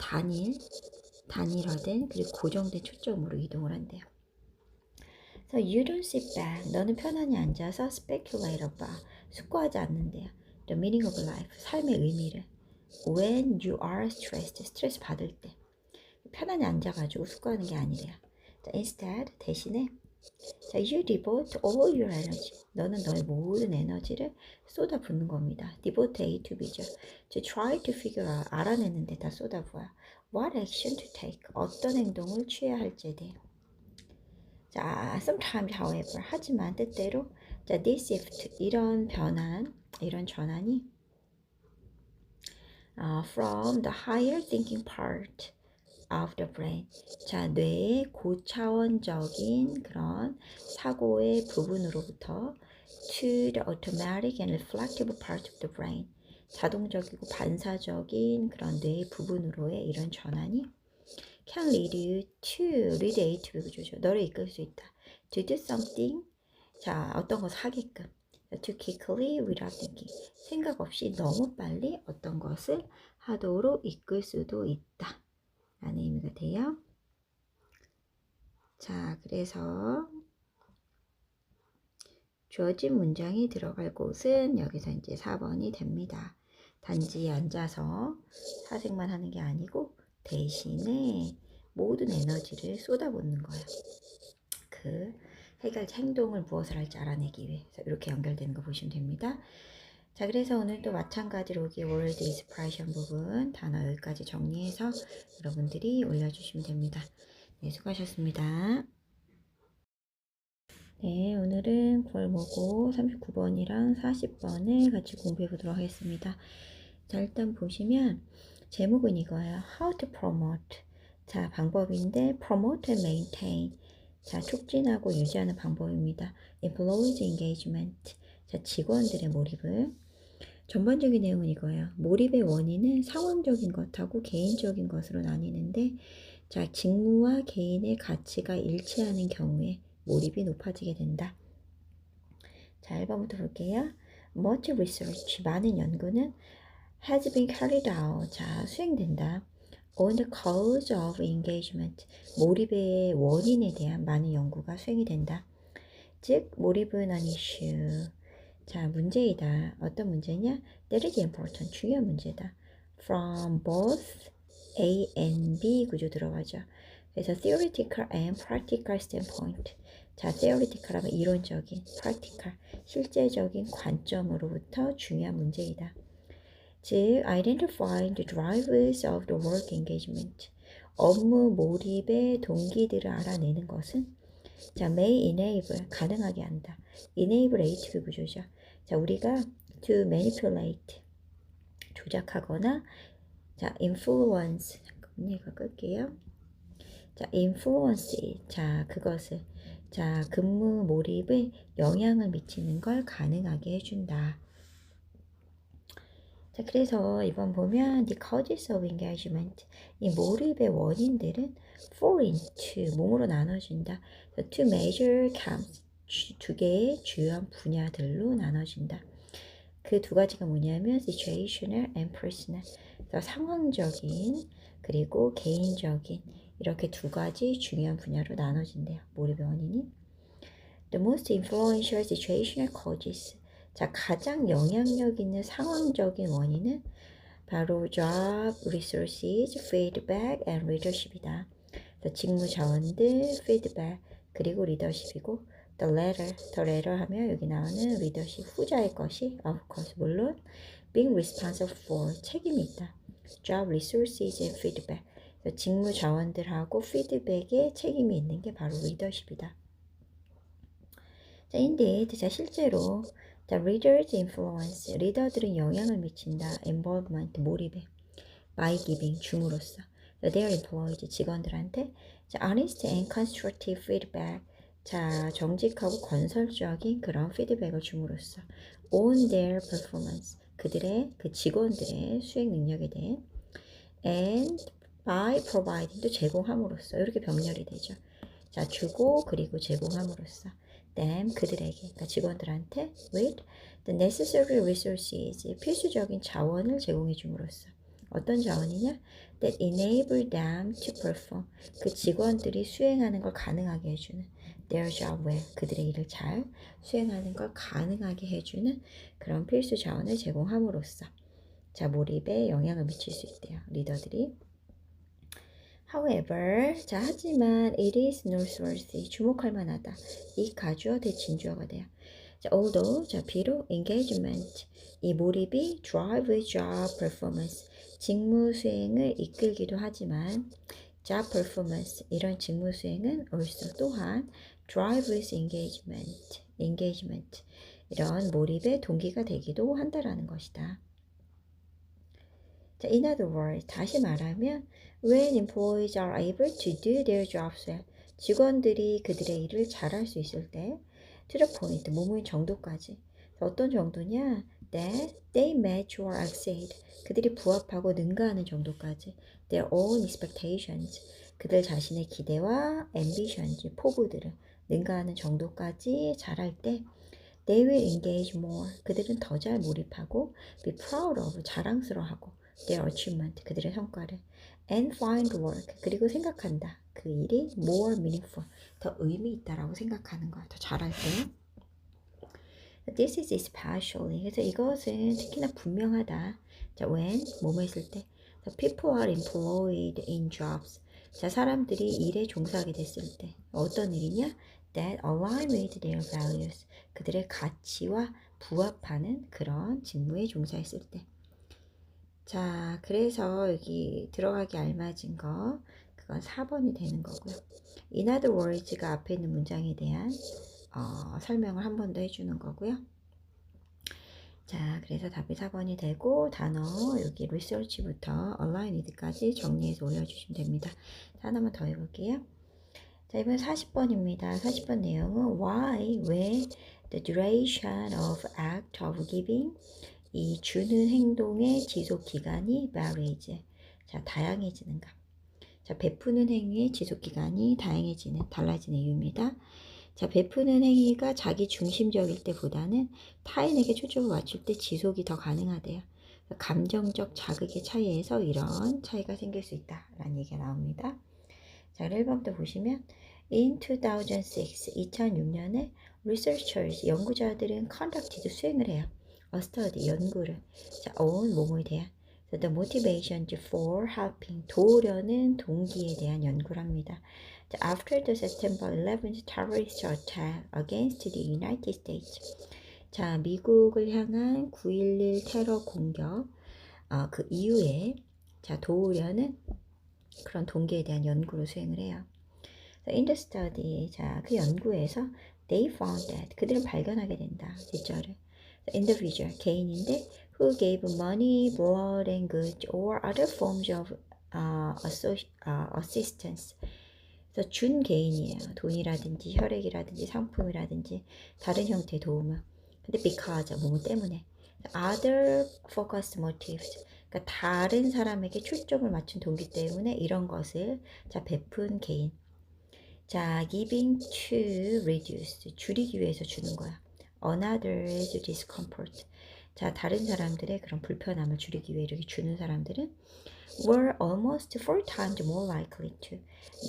단일화된 그리고 고정된 초점으로 이동을 한대요. So you don't sit back. 너는 편안히 앉아서 speculate about. 숙고하지 않는데요. The meaning of life. 삶의 의미를. When you are stressed. 스트레스 받을 때. 편안히 앉아가지고 숙고하는 게 아니래요. 자, instead. 대신에 자, you devote all your energy. 너는 너의 모든 에너지를 쏟아붓는 겁니다. devote A to B죠. to try to figure out. 알아내는 데 다 쏟아부어요. what action to take. 어떤 행동을 취해야 할지에 대해. 자, sometimes however. 하지만 때때로 자, this shift. 이런 변환, 이런 전환이 from the higher thinking part of the brain. 자, 뇌의 고차원적인 그런 사고의 부분으로부터 to the automatic and reflective part of the brain. 자동적이고 반사적인 그런 뇌의 부분으로의 이런 전환이 can lead you to lead A to B 구조죠. 너를 이끌 수 있다. to do something. 자, 어떤 것을 하게끔. to quickly without thinking. 생각 없이 너무 빨리 어떤 것을 하도록 이끌 수도 있다. 라는 의미가 돼요. 자, 그래서 주어진 문장이 들어갈 곳은 여기서 이제 4번이 됩니다. 단지 앉아서 사색만 하는 게 아니고 대신에 모든 에너지를 쏟아붓는 거예요. 그 해결 행동을 무엇을 할지 알아내기 위해서 이렇게 연결되는 거 보시면 됩니다. 자, 그래서 오늘도 마찬가지로 여기 word expression 부분 단어 여기까지 정리해서 여러분들이 올려주시면 됩니다. 네, 수고하셨습니다. 네, 오늘은 9월 모고 39번이랑 40번을 같이 공부해 보도록 하겠습니다. 자, 일단 보시면 제목은 이거예요. How to promote. 자, 방법인데 promote and maintain. 자, 촉진하고 유지하는 방법입니다. Employees engagement. 자, 직원들의 몰입을. 전반적인 내용은 이거예요. 몰입의 원인은 상황적인 것하고 개인적인 것으로 나뉘는데, 자, 직무와 개인의 가치가 일치하는 경우에 몰입이 높아지게 된다. 자, 1번부터 볼게요. Much research, 많은 연구는 has been carried out, 자, 수행된다. On the cause of engagement, 몰입의 원인에 대한 많은 연구가 수행이 된다. 즉, 몰입은 an issue. 자, 문제이다. 어떤 문제냐? That is important. 중요한 문제다. From both A and B 구조 들어가죠. 그래서 theoretical and practical standpoint. 자, theoretical 하면 이론적인, practical, 실제적인 관점으로부터 중요한 문제이다. 즉, identifying the drivers of the work engagement. 업무 몰입의 동기들을 알아내는 것은 자, may enable, 가능하게 한다. enable A to B 구조죠. 자, 우리가 to manipulate, 조작하거나 자, influence, 잠깐만요, 이거 끌게요. 자, influence, 자, 그것을 자, 근무 몰입에 영향을 미치는 걸 가능하게 해준다. 자, 그래서 이번 보면 the causes of engagement, 이 몰입의 원인들은 fall into, 몸으로 나눠진다. two major camps, 두 개의 주요한 분야들로 나눠진다. 그 두 가지가 뭐냐면 situational and personal, 상황적인 그리고 개인적인 이렇게 두 가지 중요한 분야로 나눠진대요. 몰입의 원인이. The most influential situational causes, 자, 가장 영향력 있는 상황적인 원인은 바로 job, resources, feedback, and leadership이다. 직무 자원들, feedback, 그리고 리더십이고 the latter 하면 여기 나오는 리더십 후자의 것이 of course 물론 being responsible for 책임이 있다. job, resources, and feedback, 직무 자원들하고 피드백에 책임이 있는 게 바로 리더십이다. 자, indeed, 자, 실제로 자, leaders influence, 리더들은 영향을 미친다. involvement, 몰입에 by giving, 줌으로써 their employees, 직원들한테 자, honest and constructive feedback. 자, 정직하고 건설적인 그런 피드백을 줌으로써 on their performance. 그들의 그 직원들의 수행 능력에 대해 and by providing 또 제공함으로써 이렇게 병렬이 되죠. 자, 주고 그리고 제공함으로써 them 그들에게 그러니까 직원들한테 with the necessary resources 필수적인 자원을 제공해 줌으로써 어떤 자원이냐? that enable them to perform 그 직원들이 수행하는 걸 가능하게 해주는 their job well 그들의 일을 잘 수행하는 걸 가능하게 해주는 그런 필수 자원을 제공함으로써 자 몰입에 영향을 미칠 수 있대요 리더들이. However, 자 하지만 it is noteworthy 주목할 만하다. 이 가주어 대진주어가 돼요. 자, although 자 비록 engagement 이 몰입이 drive job performance 직무 수행을 이끌기도 하지만 job performance 이런 직무 수행은 also 또한 drives engagement 이런 몰입의 동기가 되기도 한다라는 것이다. 자, in other words, 다시 말하면 when employees are able to do their jobs well, 직원들이 그들의 일을 잘할 수 있을 때 to the point, 뭐뭐인 정도까지. 어떤 정도냐? that they match or exceed, 그들이 부합하고 능가하는 정도까지 their own expectations, 그들 자신의 기대와 ambitions, 포부들을 능가하는 정도까지 잘할 때 they will engage more, 그들은 더 잘 몰입하고 be proud of, 자랑스러워하고 their achievement, 그들의 성과를 and find work, 그리고 생각한다. 그 일이 more meaningful, 더 의미 있다라고 생각하는 거야. 더 잘할 때. This is especially, 그래서 이것은 특히나 분명하다. 자, when, 뭐뭐 했을 때. The people are employed in jobs. 자, 사람들이 일에 종사하게 됐을 때. 어떤 일이냐? That align with their values. 그들의 가치와 부합하는 그런 직무에 종사했을 때. 자, 그래서 여기 들어가기 알맞은 거, 그건 4번이 되는 거고요. In other words가 앞에 있는 문장에 대한 설명을 한 번 더 해주는 거고요. 자, 그래서 답이 4번이 되고 단어 여기 research부터 aligned까지 정리해서 올려주시면 됩니다. 자, 하나만 더 해볼게요. 자, 이번 40번입니다. 40번 내용은 why, 왜, the duration of act of giving, 이 주는 행동의 지속 기간이 varies. 자, 다양해지는가. 자, 베푸는 행위의 지속 기간이 달라지는 이유입니다. 자, 베푸는 행위가 자기 중심적일 때보다는 타인에게 초점을 맞출 때 지속이 더 가능하대요. 감정적 자극의 차이에서 이런 차이가 생길 수 있다라는 얘기가 나옵니다. 자, 1번부터 보시면 in 2006년에 researchers, 연구자들은 conducted, 수행을 해요. a study, 연구를. 자, on, 뭐뭐에 대한. the motivation for helping, 도우려는 동기에 대한 연구를 합니다. 자, after the September 11th terrorist attack against the United States. 자, 미국을 향한 9.11 테러 공격, 그 이후에, 자, 도우려는 그런 동기에 대한 연구를 수행을 해요. In the study, 자, 그 연구에서 they found that, 그들은 발견하게 된다. 뒷절을. individual, 개인인데 who gave money, blood and goods or other forms of assistance. 그래서 준 개인이에요. 돈이라든지 혈액이라든지 상품이라든지 다른 형태의 도움을. 근데 because, 뭐뭐 때문에. other focused motives, 그러니까 다른 사람에게 초점을 맞춘 동기 때문에 이런 것을 자 베푼 개인. 자, giving to reduce, 줄이기 위해서 주는 거야. another's discomfort. 자, 다른 사람들의 그런 불편함을 줄이기 위해 이렇게 주는 사람들은 were almost 4 times more likely to.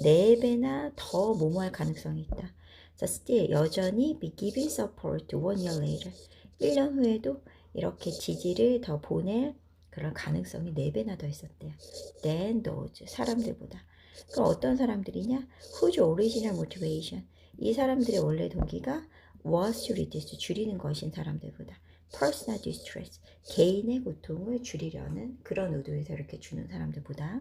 4배나 더 모모할 가능성이 있다. 자, still, 여전히 be giving support 1 year later. 1년 후에도 이렇게 지지를 더 보낼 그런 가능성이 4배나 더 있었대요. than those, 사람들보다. 그럼 어떤 사람들이냐? whose original motivation. 이 사람들의 원래 동기가 was to reduce, 줄이는 것인 사람들보다. personal distress, 개인의 고통을 줄이려는 그런 의도에서 이렇게 주는 사람들보다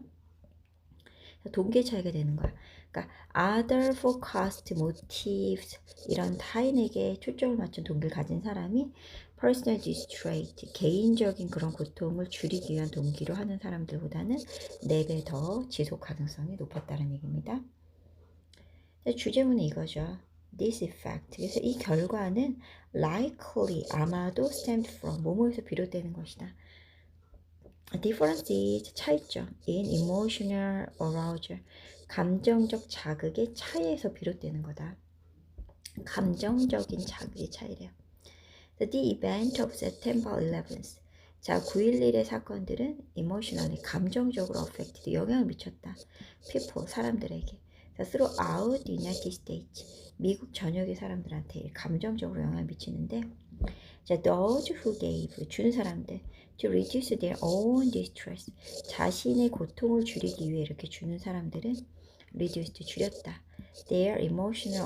동기의 차이가 되는 거야. 그러니까 other focused motives, 이런 타인에게 초점을 맞춘 동기를 가진 사람이 personal distress, 개인적인 그런 고통을 줄이기 위한 동기로 하는 사람들보다는 4배 더 지속 가능성이 높았다는 얘기입니다. 주제문은 이거죠. This effect. 그래서 이 결과는 likely, 아마도 stemmed from, 뭐뭐에서 비롯되는 것이다. Difference is 차이점 in emotional arousal. 감정적 자극의 차이에서 비롯되는 거다. 감정적인 자극의 차이래요. The event of September 11th. 자, 9.11의 사건들은 emotionally, 감정적으로 affected, 영향을 미쳤다. people, 사람들에게. 자, throughout the United States. 미국 전역의 사람들한테 감정적으로 영향을 미치는데, 자, those who gave, 준 사람들, to reduce their own distress. 자신의 고통을 줄이기 위해 이렇게 주는 사람들은 reduced, 줄였다. Their emotional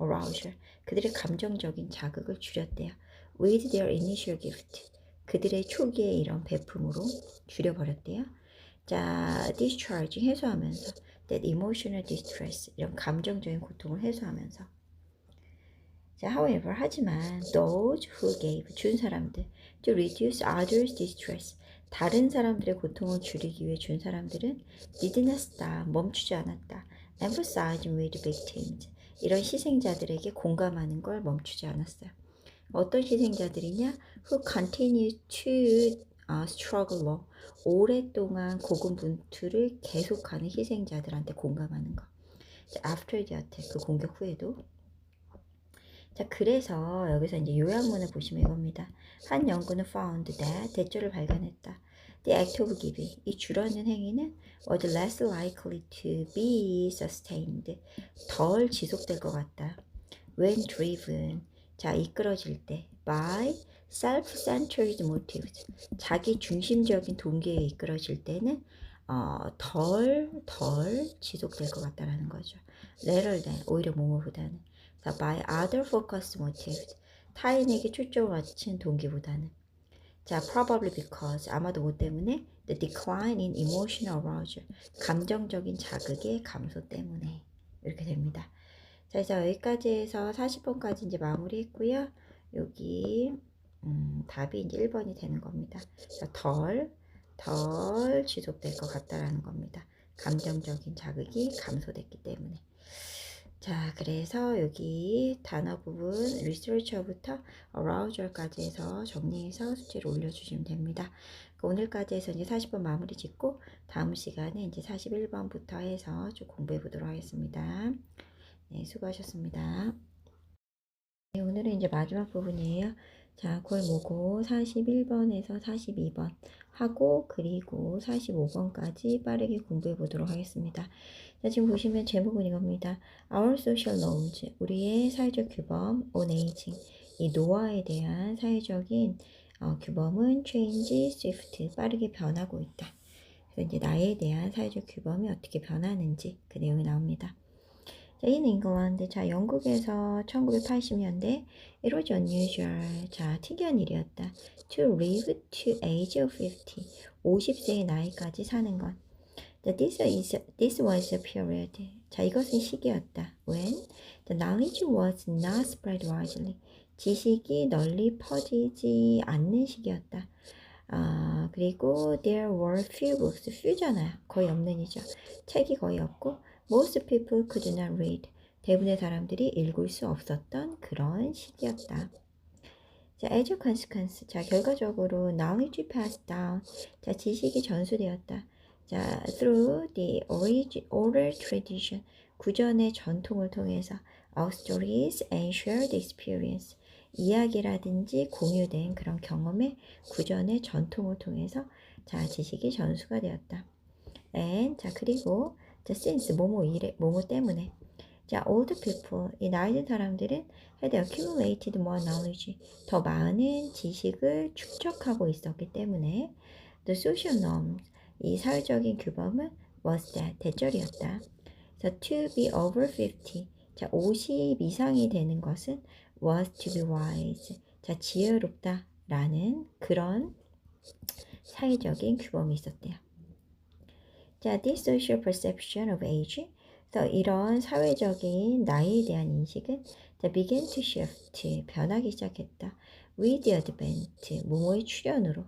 arousal. 그들의 감정적인 자극을 줄였대요. With their initial gift. 그들의 초기의 이런 베품으로 줄여버렸대요. 자, discharging, 해소하면서 that emotional distress, 이런 감정적인 고통을 해소하면서. 자, however, 하지만 those who gave, 준 사람들, to reduce others' distress, 다른 사람들의 고통을 줄이기 위해 준 사람들은 did not stop, 멈추지 않았다. emphasizing with victims, 이런 희생자들에게 공감하는 걸 멈추지 않았어요. 어떤 희생자들이냐? Who continue to struggle, 오랫동안 고군분투를 계속하는 희생자들한테 공감하는 거. After the attack, 그 공격 후에도. 자, 그래서 여기서 이제 요약문을 보시면 이겁니다. 한 연구는 found that, 대조를 발견했다. The act of giving, 이 주려는 행위는 was less likely to be sustained, 덜 지속될 것 같다. When driven, 자, 이끌어질 때 by self-centered motives, 자기 중심적인 동기에 이끌어질 때는 덜 지속될 것 같다라는 거죠. rather than, 오히려 뭐뭐보다는. 자, by other focused motives, 타인에게 초점을 맞춘 동기보다는. 자, probably because, 아마도 뭐 때문에 the decline in emotional arousal, 감정적인 자극의 감소 때문에 이렇게 됩니다. 자, 그래서 여기까지 해서 40번까지 이제 마무리했고요. 여기 답이 이제 1번이 되는 겁니다. 자, 덜 지속될 것 같다라는 겁니다. 감정적인 자극이 감소됐기 때문에. 자, 그래서 여기 단어 부분 research부터 arousal까지 해서 정리해서 숙제를 올려주시면 됩니다. 오늘까지 해서 이제 40번 마무리 짓고 다음 시간에 이제 41번부터 해서 좀 공부해 보도록 하겠습니다. 네, 수고하셨습니다. 네, 오늘은 이제 마지막 부분이에요. 자, 그걸 뭐고 41번에서 42번 하고 그리고 45번까지 빠르게 공부해 보도록 하겠습니다. 자, 지금 보시면 제목은 이겁니다. Our social norms, 우리의 사회적 규범, on aging, 이 노화에 대한 사회적인 규범은 change swift, 빠르게 변하고 있다. 그래서 이제 나이에 대한 사회적 규범이 어떻게 변하는지 그 내용이 나옵니다. 자, in England, 자, 영국에서 1980년대 it was unusual, 자, 특이한 일이었다. to live to age of 50, 50세의 나이까지 사는 것. 자, this was a period, 자, 이것은 시기였다. when the knowledge was not spread widely, 지식이 널리 퍼지지 않는 시기였다. 그리고 there were few books, few잖아요. 거의 없는 이죠. 책이 거의 없고 most people could not read, 대부분의 사람들이 읽을 수 없었던 그런 시기였다. 자, as a consequence, 자, 결과적으로 knowledge passed down, 자, 지식이 전수되었다. 자, through the oral tradition, 구전의 전통을 통해서 our stories and shared experience, 이야기라든지 공유된 그런 경험의 구전의 전통을 통해서 자, 지식이 전수가 되었다. and, 자, 그리고 자, since, 뭐뭐 때문에. 자, old people, 이 나이 든 사람들은 had accumulated more knowledge, 더 많은 지식을 축적하고 있었기 때문에 the social norms, 이 사회적인 규범은 was that, 대절이었다. 자, to be over 50, 자, 50 이상이 되는 것은 was to be wise, 자, 지혜롭다 라는 그런 사회적인 규범이 있었대요. 자, this social perception of age, 그래서 이런 사회적인 나이에 대한 인식은 began to shift, 변하기 시작했다. with the advent, 뭐뭐의 출현으로.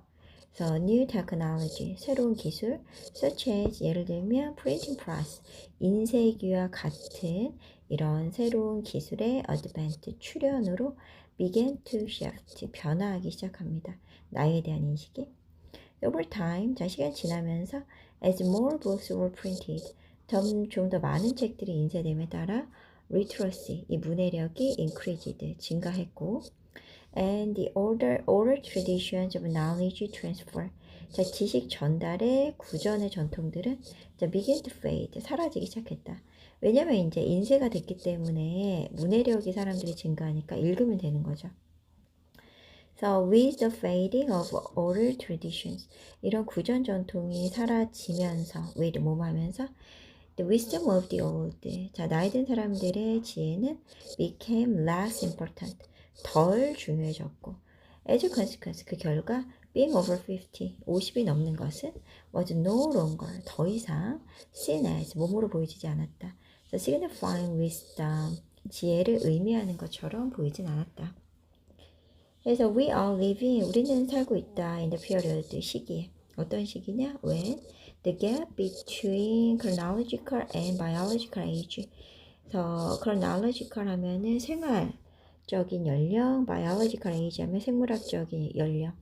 그래서 new technology, 새로운 기술, such as 예를 들면 printing press, 인쇄기와 같은 이런 새로운 기술의 advent, 출현으로 began to shift, 변화하기 시작합니다. 나에 대한 인식이. Over time, 자 시간 지나면서 as more books were printed, 좀 더 많은 책들이 인쇄됨에 따라 literacy, 이 문해력이 increased, 증가했고 and the oral traditions of knowledge transfer, 자 지식 전달의 구전의 전통들은 자 begin to fade, 사라지기 시작했다. 왜냐면 이제 인쇄가 됐기 때문에 문해력이 사람들이 증가하니까 읽으면 되는 거죠. So with the fading of oral traditions, 이런 구전 전통이 사라지면서 with 뭐하면서 the wisdom of the old, 자 나이 든 사람들의 지혜는 became less important, 덜 중요해졌고 as a consequence, 그 결과 being over 50이 넘는 것은 was no longer, 더 이상 seen as, 몸으로 보이지 않았다. So signifying wisdom, 지혜를 의미하는 것처럼 보이진 않았다. 그래서 we are living, 우리는 살고 있다 in the period, 시기에. 어떤 시기냐? When the gap between chronological and biological age. 그래서 chronological 하면은 생활적인 연령, biological age 하면 생물학적인 연령.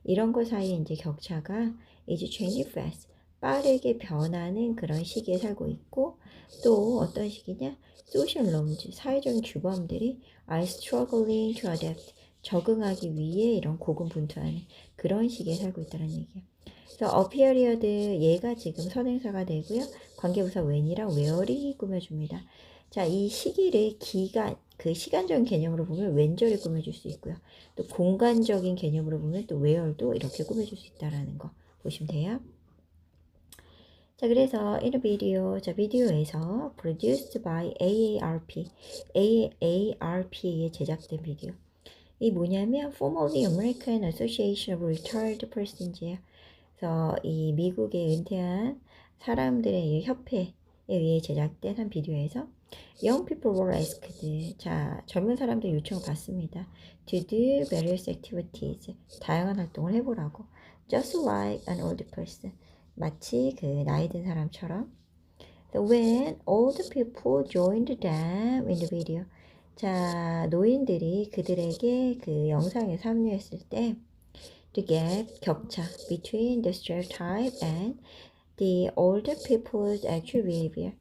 이런 거 사이에 이제 격차가 is changing fast, 빠르게 변하는 그런 시기에 살고 있고, 또 어떤 시기냐? social norms, 사회적인 규범들이 are struggling to adapt, 적응하기 위해 이런 고군분투하는 그런 시기에 살고 있다는 얘기예요. 그래서 a period, 얘가 지금 선행사가 되고요. 관계부사 when이랑 where이 꾸며줍니다. 자, 이 시기를 기간, 그 시간적인 개념으로 보면 when절이 꾸며줄 수 있고요. 또 공간적인 개념으로 보면 또 where도 이렇게 꾸며줄 수 있다라는 거 보시면 돼요. 자, 그래서 in a video, 자, 비디오에서 produced by AARP에 제작된 비디오. 이 뭐냐면 formerly American Association of Retired Persons예요. 그래서 이 미국의 은퇴한 사람들의 협회에 의해 제작된 한 비디오에서 young people were asked, 자 젊은 사람들 요청을 받습니다. to do various activities, 다양한 활동을 해보라고. just like an old person, 마치 그 나이 든 사람처럼. So when old people joined them in the video, 자 노인들이 그들에게 그 영상에 참여했을 때 the gap, 격차 between the stereotype and the older people's actual behavior,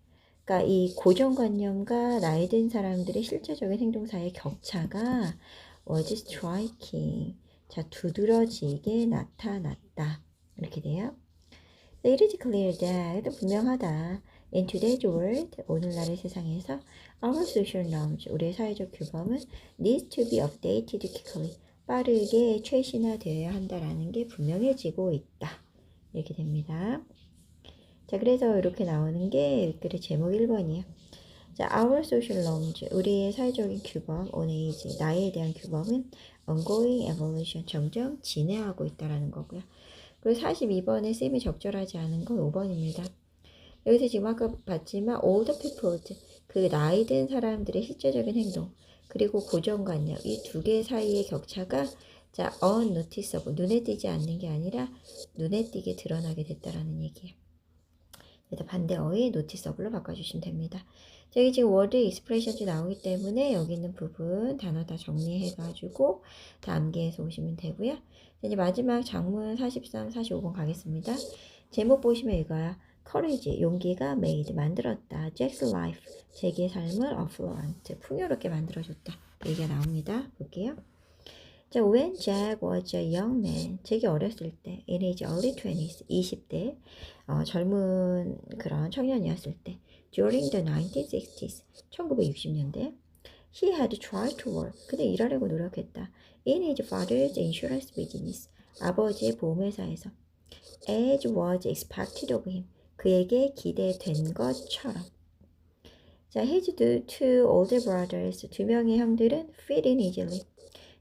그러니까 이 고정관념과 나이 든 사람들의 실제적인 행동 사이의 격차가 was striking, 자 두드러지게 나타났다, 이렇게 돼요. It is clear that, 분명하다, in today's world, 오늘날의 세상에서 our social norms, 우리의 사회적 규범은 needs to be updated quickly, 빠르게 최신화되어야 한다라는 게 분명해지고 있다, 이렇게 됩니다. 자, 그래서 이렇게 나오는 게 글의 제목 1번이에요. 자, our social norms, 우리의 사회적인 규범, on age, 나이에 대한 규범은 ongoing evolution, 점점 진해하고 있다라는 거고요. 그리고 42번에 쌤이 적절하지 않은 건 5번입니다. 여기서 지금 아까 봤지만 older people, 그 나이 든 사람들의 실제적인 행동, 그리고 고정관념, 이 두 개 사이의 격차가 자 unnoticeable, 눈에 띄지 않는 게 아니라 눈에 띄게 드러나게 됐다라는 얘기예요. 그래서 반대어의 noticeable로 바꿔주시면 됩니다. 자, 여기 지금 word expressions 나오기 때문에 여기 있는 부분 단어 다 정리해가지고 다 암기해서 오시면 되고요. 이제 마지막 장문 43, 45번 가겠습니다. 제목 보시면 이거야. courage, 용기가 made, 만들었다. Jack's life, 잭의 삶을 affluent, 풍요롭게 만들어줬다. 얘기가 나옵니다. 볼게요. 자, when Jack was a young man, 잭이 어렸을 때, in his early 20s, 20대, 젊은 그런 청년이었을 때, during the 1960s, 1960년대, he had tried to work, 근데 일하려고 노력했다. in his father's insurance business, 아버지의 보험회사에서, as was expected of him, 그에게 기대된 것처럼. 자, his two older brothers, 두 명의 형들은 fit in easily,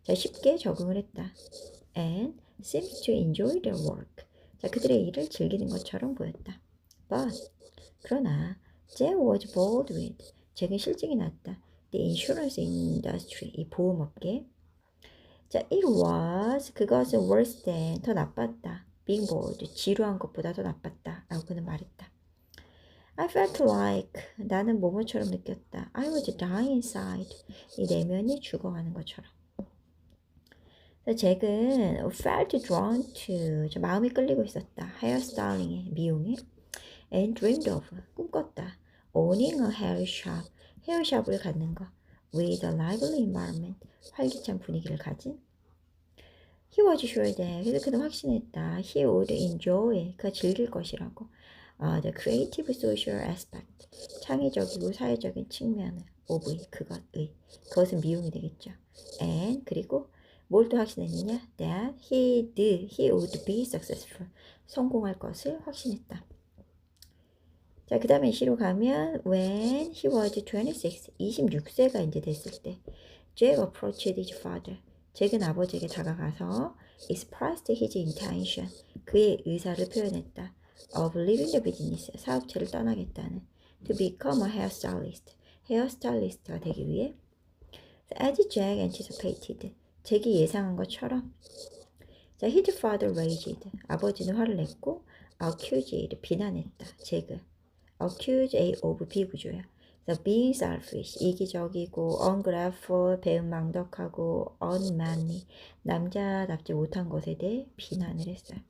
자, 쉽게 적응을 했다. and seems to enjoy their work, 자, 그들의 일을 즐기는 것처럼 보였다. but, 그러나 Jack was bored with, 잭은 실증이 났다. the insurance industry, 이 보험업계. 자, it was 그것은 worse than 더 나빴다. being bored 지루한 것보다 더 나빴다. 라고 그는 말했다. I felt like 나는 뭐뭐처럼 느꼈다. I was dying inside 이 내면이 죽어가는 것처럼. 잭은 felt drawn to 저 마음이 끌리고 있었다. hairstyling에 미용에 and dreamed of 꿈꿨다. owning a hair shop 헤어샵을 갖는 거 with a lively environment 활기찬 분위기를 가진 he was sure that 그래서 그는 확신했다. he would enjoy 그가 즐길 것이라고 the creative social aspect 창의적이고 사회적인 측면을 of 그것은 미용이 되겠죠. and 그리고 뭘 또 확신했느냐? that he would be successful 성공할 것을 확신했다. 자, 그 다음에 시로 가면 when he was 26세가 이제 됐을 때 Jack approached his father 잭은 아버지에게 다가가서 expressed his intention 그의 의사를 표현했다. of leaving the business 사업체를 떠나겠다는 to become a 헤어스타일리스트가 되기 위해 as Jack anticipated 잭이 예상한 것처럼 자, his father raged 아버지는 화를 냈고 accused 비난했다. 잭을 accuse A of 비구조야. 그래서 being selfish 이기적이고 ungrateful 배은망덕하고 unmanly 남자답지 못한 것에 대해 비난을 했어요.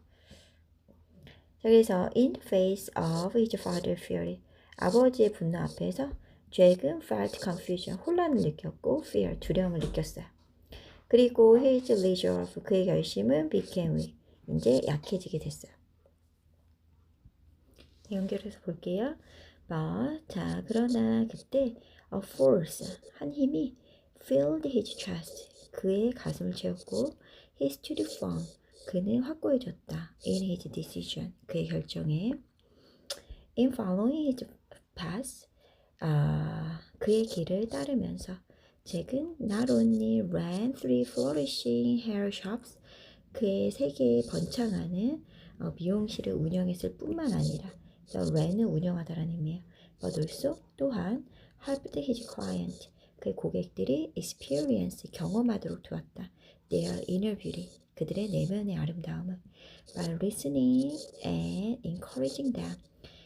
자, 그래서 in the face of his father's fury 아버지의 분노 앞에서 잭은 felt confusion 혼란을 느꼈고 fear 두려움을 느꼈어요. 그리고 his resolve 그의 결심은 became weak 이제 약해지게 됐어요. 연결해서 볼게요. 자, 그러나 그때 a force 한 힘이 filled his chest 그의 가슴을 채웠고 he stood firm 그는 확고해졌다 in his decision 그의 결정에 in following his path 그의 길을 따르면서 잭은 not only ran three flourishing hair shops 그의 세 개의 번창하는 미용실을 운영했을 뿐만 아니라 ran은 운영하다라는 의미예요. but also 또한 helped his client 그의 고객들이 experience 경험하도록 도왔다. their inner beauty 그들의 내면의 아름다움을 by listening and encouraging them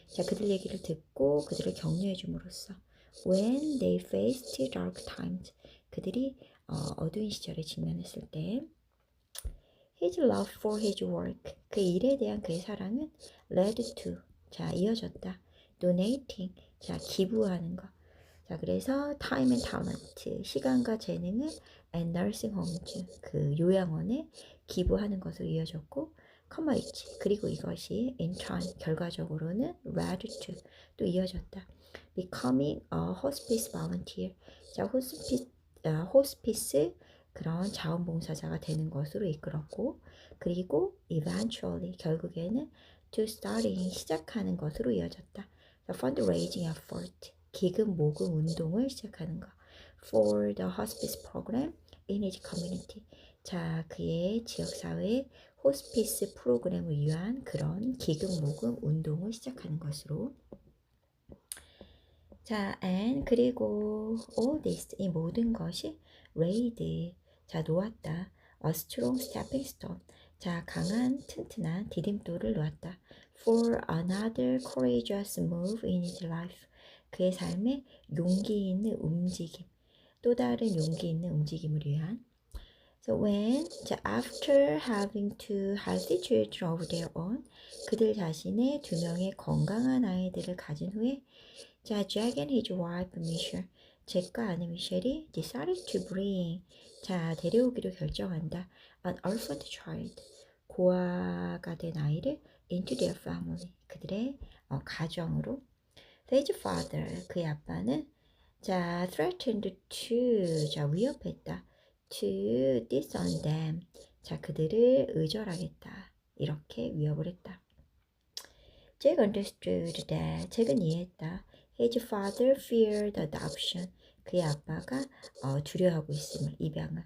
자 그들 얘기를 듣고 그들을 격려해 줌으로써 when they faced dark times 그들이 어두운 시절에 직면했을 때 his love for his work 그 일에 대한 그의 사랑은 led to 자 이어졌다 donating 자 기부하는 거 자 그래서 time and talent 시간과 재능을 and nursing homes 그 요양원에 기부하는 것으로 이어졌고 commerce 그리고 이것이 in turn 결과적으로는 led to 또 이어졌다 becoming a hospice volunteer 자 호스피스 그런 자원봉사자가 되는 것으로 이끌었고 그리고 eventually 결국에는 to starting 시작하는 것으로 이어졌다. The fundraising effort 기금 모금 운동을 시작하는 것 for the hospice program in his community 자 그의 지역사회의 호스피스 프로그램을 위한 그런 기금 모금 운동을 시작하는 것으로 자 and 그리고 all this 이 모든 것이 laid 자 놓았다 a strong stepping stone 자 강한 튼튼한 디딤돌을 놓았다 for another courageous move in his life 그의 삶에 용기 있는 움직임 또 다른 용기 있는 움직임을 위한 So when 자, after having two healthy children of their own 그들 자신의 두 명의 건강한 아이들을 가진 후에 자, Jack and his wife Michelle 잭과 아내 미셸이 decided to bring 자, 데려오기로 결정한다 an orphan child 고아가 된 아이를 into their family 그들의 가정으로 his father 그의 아빠는 자, threatened to 자, 위협했다 to disown them 자, 그들을 의절하겠다 이렇게 위협을 했다 Jack understood that 잭은 이해했다 His father feared adoption. 그의 아빠가 두려워하고 있음을 입양을.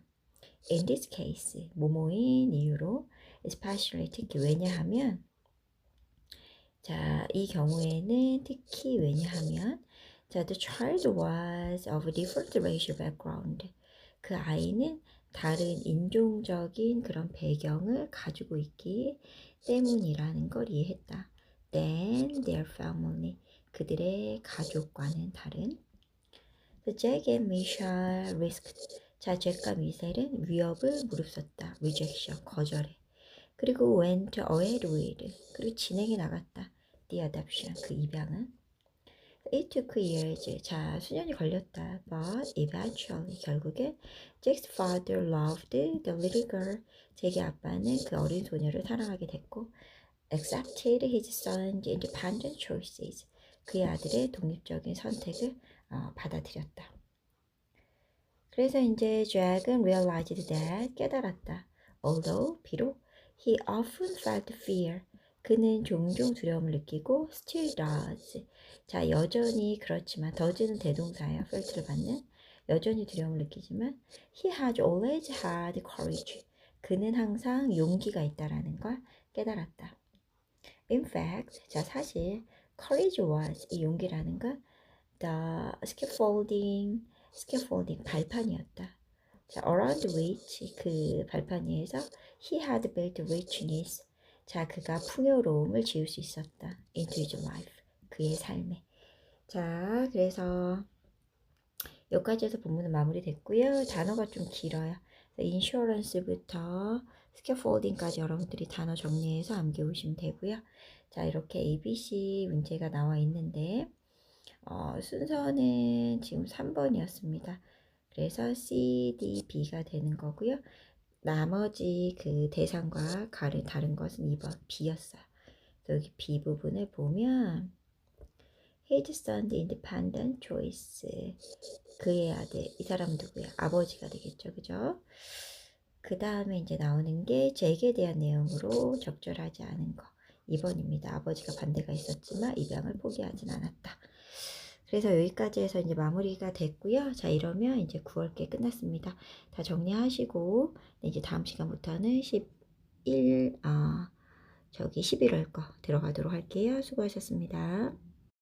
In this case, 모모인 이유로, especially 특히 왜냐하면, 자, 이 경우에는 특히 왜냐하면, 자, the child was of a different racial background. 그 아이는 다른 인종적인 그런 배경을 가지고 있기 때문이라는 걸 이해했다. Than their family. 그들의 가족과는 다른. The Jack and Michelle risked. 자, 잭과 미셸은 위협을 무릅썼다. rejection, 거절해. 그리고 went ahead with. 그리고 진행해 나갔다. The adoption, 그 입양은. It took years. 자, 수년이 걸렸다. But eventually, 결국에 Jack's father loved the little girl. 잭의 아빠는 그 어린 소녀를 사랑하게 됐고 accepted his son's independent choices. 그의 아들의 독립적인 선택을 받아들였다. 그래서 이제 잭은 realized that, 깨달았다. Although, 비록 he often felt fear. 그는 종종 두려움을 느끼고 still does. 자, 여전히 그렇지만 does는 대동사야. felt를 받는. 여전히 두려움을 느끼지만 he has always had courage. 그는 항상 용기가 있다라는 걸 깨달았다. In fact, 자, 사실 courage was, 이 용기라는 건 the scaffolding 발판이었다. 자, around which, 그 발판 위에서 he had built richness. 자, 그가 풍요로움을 지을 수 있었다. into his life, 그의 삶에. 자, 그래서 여기까지 해서 본문은 마무리됐고요. 단어가 좀 길어요. insurance부터 scaffolding까지 여러분들이 단어 정리해서 암기해오시면 되고요. 자, 이렇게 ABC 문제가 나와 있는데 순서는 지금 3번이었습니다. 그래서 C, D, B가 되는 거고요. 나머지 그 대상과 다른 것은 2번 B였어요. 여기 B 부분을 보면 His son's independent choice. 그의 아들, 이 사람은 누구야? 아버지가 되겠죠, 그죠? 그 다음에 이제 나오는 게 잭에 대한 내용으로 적절하지 않은 거. 2번입니다. 아버지가 반대가 있었지만 입양을 포기하진 않았다. 그래서 여기까지 해서 이제 마무리가 됐고요. 자, 이러면 이제 9월께 끝났습니다. 다 정리하시고 이제 다음 시간부터는 11월 거 들어가도록 할게요. 수고하셨습니다.